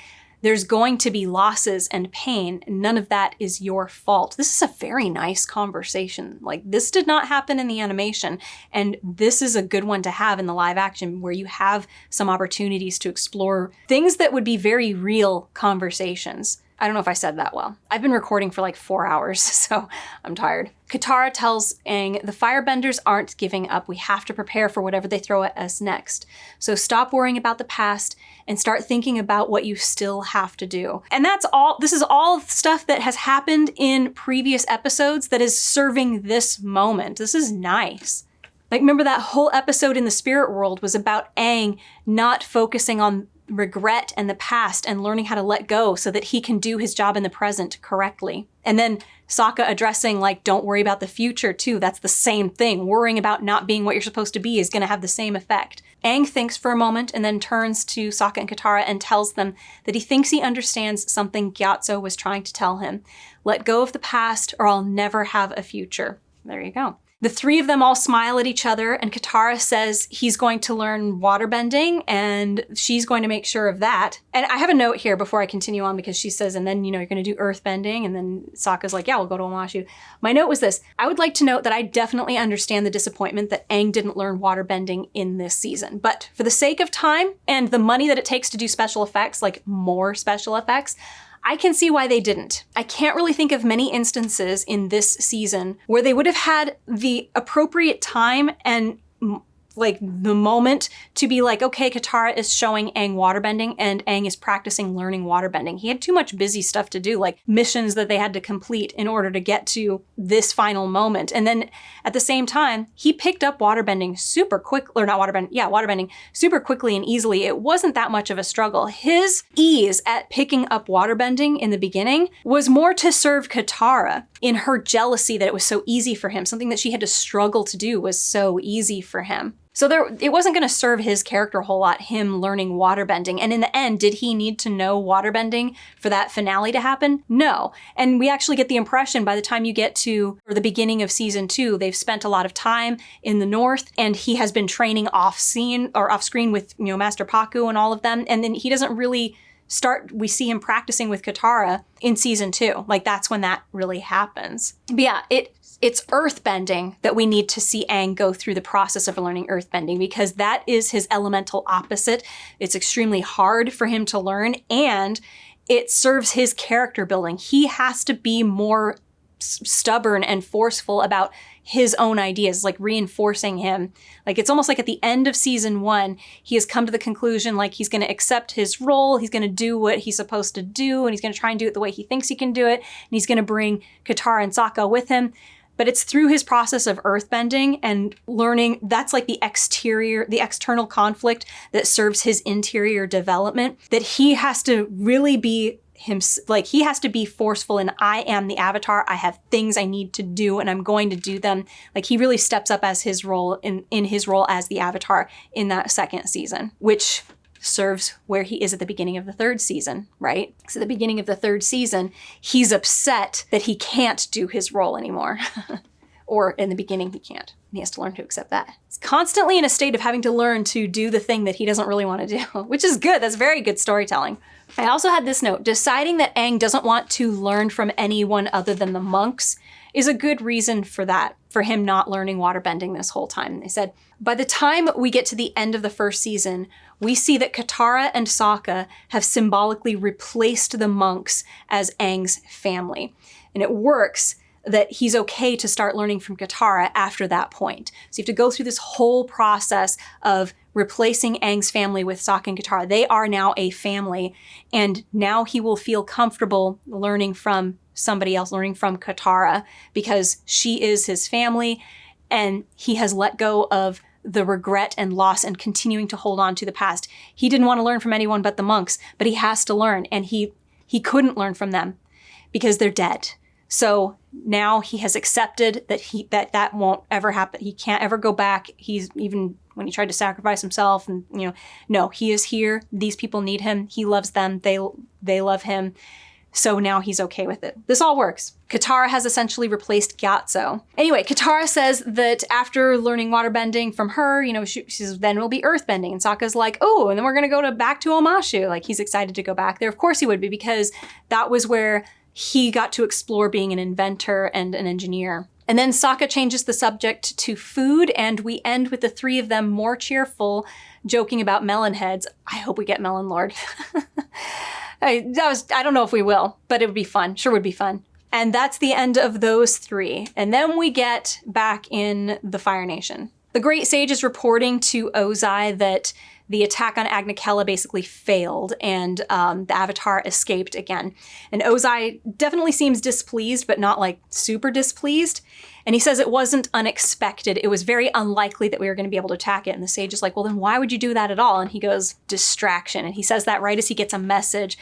There's going to be losses and pain. None of that is your fault. This is a very nice conversation. Like, this did not happen in the animation, and this is a good one to have in the live action, where you have some opportunities to explore things that would be very real conversations. I don't know if I said that well. I've been recording for like 4 hours, so I'm tired. Katara tells Aang, the firebenders aren't giving up. We have to prepare for whatever they throw at us next. So stop worrying about the past and start thinking about what you still have to do. And that's all. This is all stuff that has happened in previous episodes that is serving this moment. This is nice. Like, remember that whole episode in the spirit world was about Aang not focusing on regret and the past and learning how to let go so that he can do his job in the present correctly. And then Sokka addressing, like, don't worry about the future too. That's the same thing. Worrying about not being what you're supposed to be is going to have the same effect. Aang thinks for a moment and then turns to Sokka and Katara and tells them that he thinks he understands something Gyatso was trying to tell him. Let go of the past or I'll never have a future. There you go. The three of them all smile at each other, and Katara says he's going to learn waterbending, and she's going to make sure of that. And I have a note here before I continue on, because she says, and then, you're going to do earthbending, and then Sokka's like, yeah, we'll go to Omashu. My note was this. I would like to note that I definitely understand the disappointment that Aang didn't learn waterbending in this season. But for the sake of time and the money that it takes to do special effects, like more special effects, I can see why they didn't. I can't really think of many instances in this season where they would have had the appropriate time and like the moment to be like, okay, Katara is showing Aang waterbending and Aang is practicing learning waterbending. He had too much busy stuff to do, like missions that they had to complete in order to get to this final moment. And then at the same time, he picked up waterbending super quick, or not waterbending, yeah, waterbending super quickly and easily. It wasn't that much of a struggle. His ease at picking up waterbending in the beginning was more to serve Katara in her jealousy that it was so easy for him. Something that she had to struggle to do was so easy for him. So it wasn't going to serve his character a whole lot, him learning waterbending. And in the end, did he need to know waterbending for that finale to happen? No. And we actually get the impression by the time you get to the beginning of season 2, they've spent a lot of time in the north, and he has been training off screen with, Master Pakku and all of them. And then he doesn't really we see him practicing with Katara in season 2. Like, that's when that really happens. But yeah, it's earthbending that we need to see Aang go through the process of learning earthbending, because that is his elemental opposite. It's extremely hard for him to learn, and it serves his character building. He has to be more stubborn and forceful about his own ideas, like reinforcing him. Like, it's almost like at the end of season 1, he has come to the conclusion, like, he's going to accept his role, he's going to do what he's supposed to do, and he's going to try and do it the way he thinks he can do it, and he's going to bring Katara and Sokka with him. But it's through his process of earthbending and learning, that's like the external conflict that serves his interior development, that he has to really be he has to be forceful, and I am the Avatar. I have things I need to do, and I'm going to do them. Like, he really steps up as his role in his role as the Avatar in that second season, which serves where he is at the beginning of the third season, right? So the beginning of the third season, he's upset that he can't do his role anymore. Or in the beginning, he can't. He has to learn to accept that. He's constantly in a state of having to learn to do the thing that he doesn't really want to do, which is good. That's very good storytelling. I also had this note, deciding that Aang doesn't want to learn from anyone other than the monks is a good reason for that, for him not learning waterbending this whole time. They said, by the time we get to the end of the first season, we see that Katara and Sokka have symbolically replaced the monks as Aang's family. And it works that he's okay to start learning from Katara after that point. So you have to go through this whole process of replacing Aang's family with Sokka and Katara. They are now a family, and now he will feel comfortable learning from somebody else, learning from Katara, because she is his family, and he has let go of the regret and loss and continuing to hold on to the past. He didn't want to learn from anyone but the monks, but he has to learn, and he couldn't learn from them because they're dead. So now he has accepted that that won't ever happen. He can't ever go back. He's, even when he tried to sacrifice himself, and no, he is here. These people need him. He loves them. They love him. So now he's okay with it. This all works. Katara has essentially replaced Gyatso. Anyway, Katara says that after learning waterbending from her, she says, then it'll be earthbending. And Sokka's like, oh, and then we're going to go back to Omashu. Like, he's excited to go back there. Of course he would be, because that was where he got to explore being an inventor and an engineer. And then Sokka changes the subject to food, and we end with the three of them more cheerful, joking about melon heads. I hope we get Melon Lord. I don't know if we will, but it would be fun. Sure would be fun. And that's the end of those three. And then we get back in the Fire Nation. The Great Sage is reporting to Ozai that the attack on Agna Qel'a basically failed and the Avatar escaped again. And Ozai definitely seems displeased, but not like super displeased. And he says it wasn't unexpected. It was very unlikely that we were going to be able to attack it. And the Sage is like, well, then why would you do that at all? And he goes, distraction. And he says that right as he gets a message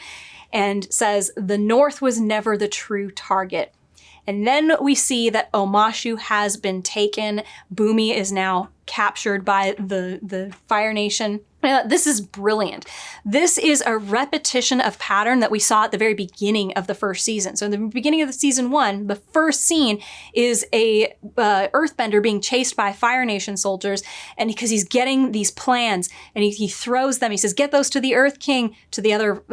and says, the North was never the true target. And then we see that Omashu has been taken. Bumi is now captured by the Fire Nation. This is brilliant. This is a repetition of pattern that we saw at the very beginning of the first season. So in the beginning of the season 1, the first scene is a Earthbender being chased by Fire Nation soldiers, and because he's getting these plans, and he throws them. He says, "Get those to the Earth King," to the other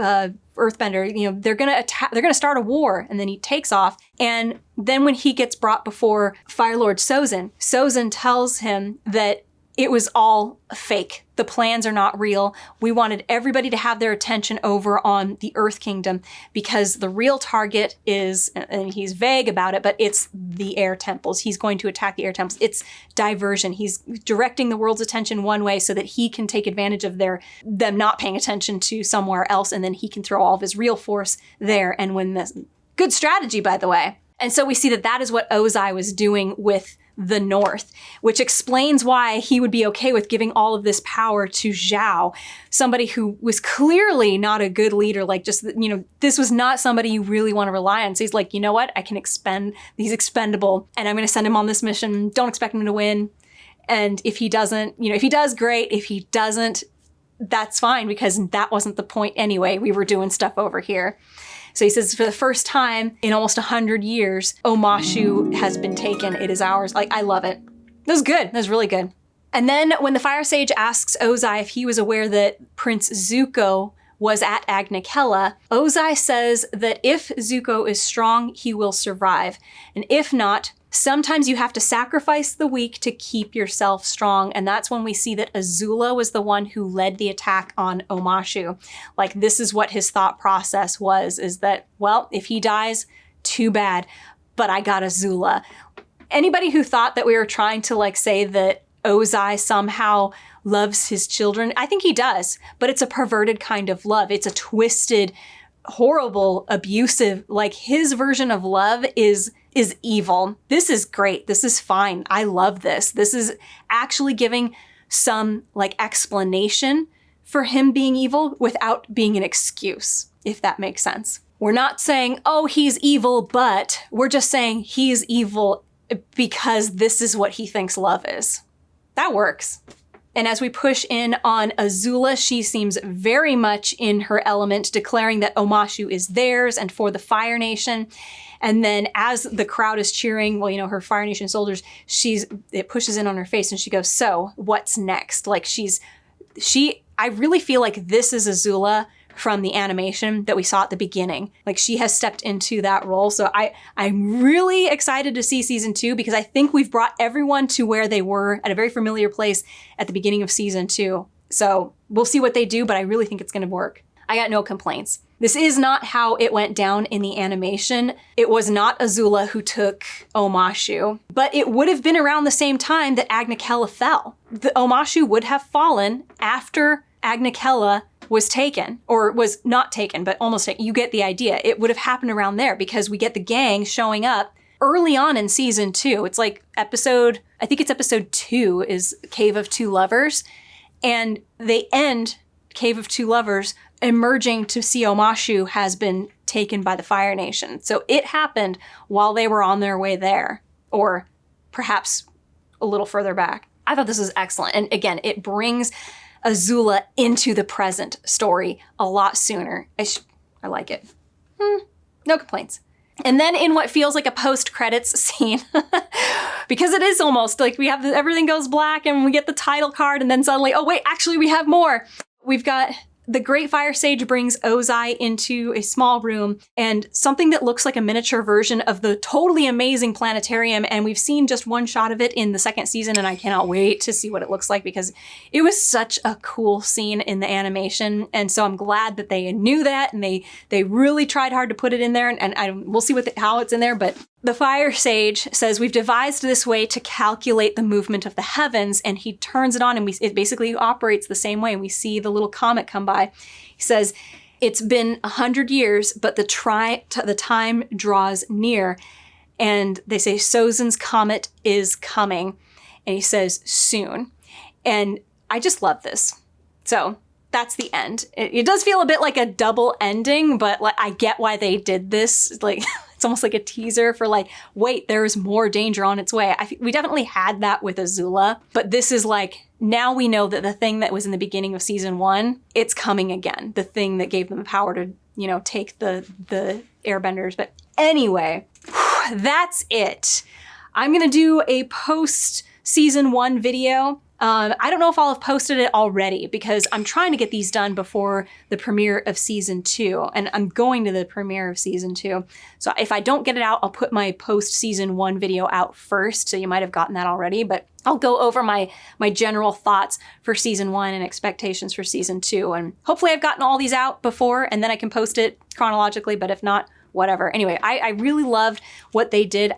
Earthbender. You know, they're gonna attack. They're gonna start a war, and then he takes off. And then when he gets brought before Fire Lord Sozin, Sozin tells him that it was all fake. The plans are not real. We wanted everybody to have their attention over on the Earth Kingdom because the real target is, and he's vague about it, but it's the air temples. He's going to attack the air temples. It's diversion. He's directing the world's attention one way so that he can take advantage of them not paying attention to somewhere else, and then he can throw all of his real force there and win this. Good strategy, by the way. And so we see that that is what Ozai was doing with the North, which explains why he would be okay with giving all of this power to Zhao, somebody who was clearly not a good leader. Like, just, you know, this was not somebody you really want to rely on. So he's like, you know what? I can he's expendable, and I'm going to send him on this mission. Don't expect him to win. And if he doesn't, you know, if he does, great. If he doesn't, that's fine, because that wasn't the point anyway. We were doing stuff over here. So he says, for the first time in almost 100 years, Omashu has been taken. It is ours. Like, I love it. That was good. That was really good. And then when the Fire Sage asks Ozai if he was aware that Prince Zuko was at Agna Qel'a, Ozai says that if Zuko is strong, he will survive. And if not, sometimes you have to sacrifice the weak to keep yourself strong. And that's when we see that Azula was the one who led the attack on Omashu. Like, this is what his thought process was, is that, well, if he dies, too bad, but I got Azula. Anybody who thought that we were trying to, like, say that Ozai somehow loves his children, I think he does, but it's a perverted kind of love. It's a twisted, horrible, abusive, like, his version of love is evil. This is great. This is fine. I love this. This is actually giving some, like, explanation for him being evil without being an excuse, if that makes sense. We're not saying, oh, he's evil, but we're just saying he's evil because this is what he thinks love is. That works. And as we push in on Azula, she seems very much in her element, declaring that Omashu is theirs and for the Fire Nation. And then as the crowd is cheering, well, you know, her Fire Nation soldiers, it pushes in on her face and she goes, so what's next? Like, I really feel like this is Azula from the animation that we saw at the beginning. Like, she has stepped into that role. So I'm really excited to see season 2, because I think we've brought everyone to where they were at a very familiar place at the beginning of season 2. So we'll see what they do, but I really think it's going to work. I got no complaints. This is not how it went down in the animation. It was not Azula who took Omashu, but it would have been around the same time that Agna Qel'a fell. The Omashu would have fallen after Agna Qel'a was taken, or was not taken, but almost taken. You get the idea. It would have happened around there, because we get the gang showing up early on in season 2. It's like I think it's episode 2 is Cave of Two Lovers, and they end Cave of Two Lovers emerging to see Omashu has been taken by the Fire Nation. So it happened while they were on their way there, or perhaps a little further back. I thought this was excellent. And again, it brings Azula into the present story a lot sooner. I like it. No complaints. And then in what feels like a post-credits scene, because it is almost like we have everything goes black and we get the title card, and then suddenly, oh wait, actually we have more. We've got the Great Fire Sage brings Ozai into a small room and something that looks like a miniature version of the totally amazing planetarium. And we've seen just one shot of it in the second season, and I cannot wait to see what it looks like because it was such a cool scene in the animation. And so I'm glad that they knew that and they really tried hard to put it in there. And we'll see how it's in there. But the Fire Sage says, we've devised this way to calculate the movement of the heavens, and he turns it on and it basically operates the same way. And we see the little comet come by. He says, it's been 100 years, but the time draws near. And they say, Sozin's comet is coming. And he says, soon. And I just love this. So that's the end. It does feel a bit like a double ending, but like I get why they did this. Like it's almost like a teaser for like, wait, there's more danger on its way. We definitely had that with Azula, but this is like, now we know that the thing that was in the beginning of season 1, it's coming again. The thing that gave them the power to, take the airbenders. But anyway, that's it. I'm going to do a post season 1 video. I don't know if I'll have posted it already because I'm trying to get these done before the premiere of season 2, and I'm going to the premiere of season 2. So if I don't get it out, I'll put my post season 1 video out first. So you might have gotten that already, but I'll go over my general thoughts for season 1 and expectations for season 2. And hopefully I've gotten all these out before and then I can post it chronologically, but if not, whatever. Anyway, I really loved what they did.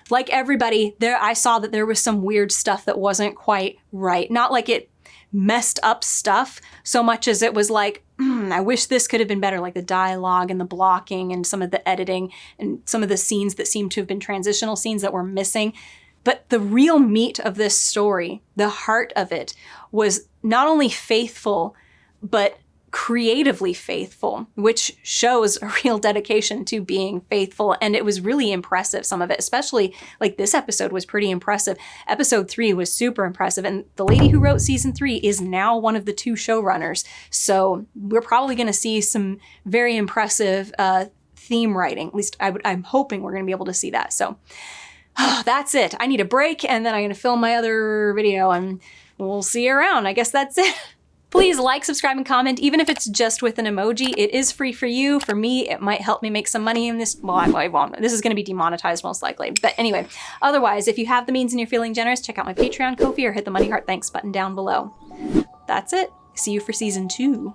Like everybody, I saw that there was some weird stuff that wasn't quite right. Not like it messed up stuff so much as it was like, I wish this could have been better, like the dialogue and the blocking and some of the editing and some of the scenes that seemed to have been transitional scenes that were missing. But the real meat of this story, the heart of it, was not only faithful, but creatively faithful, which shows a real dedication to being faithful. And it was really impressive, some of it, especially like this episode was pretty impressive. Episode 3 was super impressive. And the lady who wrote season 3 is now one of the 2 showrunners. So we're probably going to see some very impressive theme writing. At least I'm hoping we're going to be able to see that. So that's it. I need a break and then I'm going to film my other video and we'll see you around. I guess that's it. Please like, subscribe, and comment, even if it's just with an emoji. It is free for you. For me, it might help me make some money in this. Well, I won't. This is going to be demonetized most likely. But anyway, otherwise, if you have the means and you're feeling generous, check out my Patreon, Ko-fi, or hit the money heart thanks button down below. That's it. See you for season 2.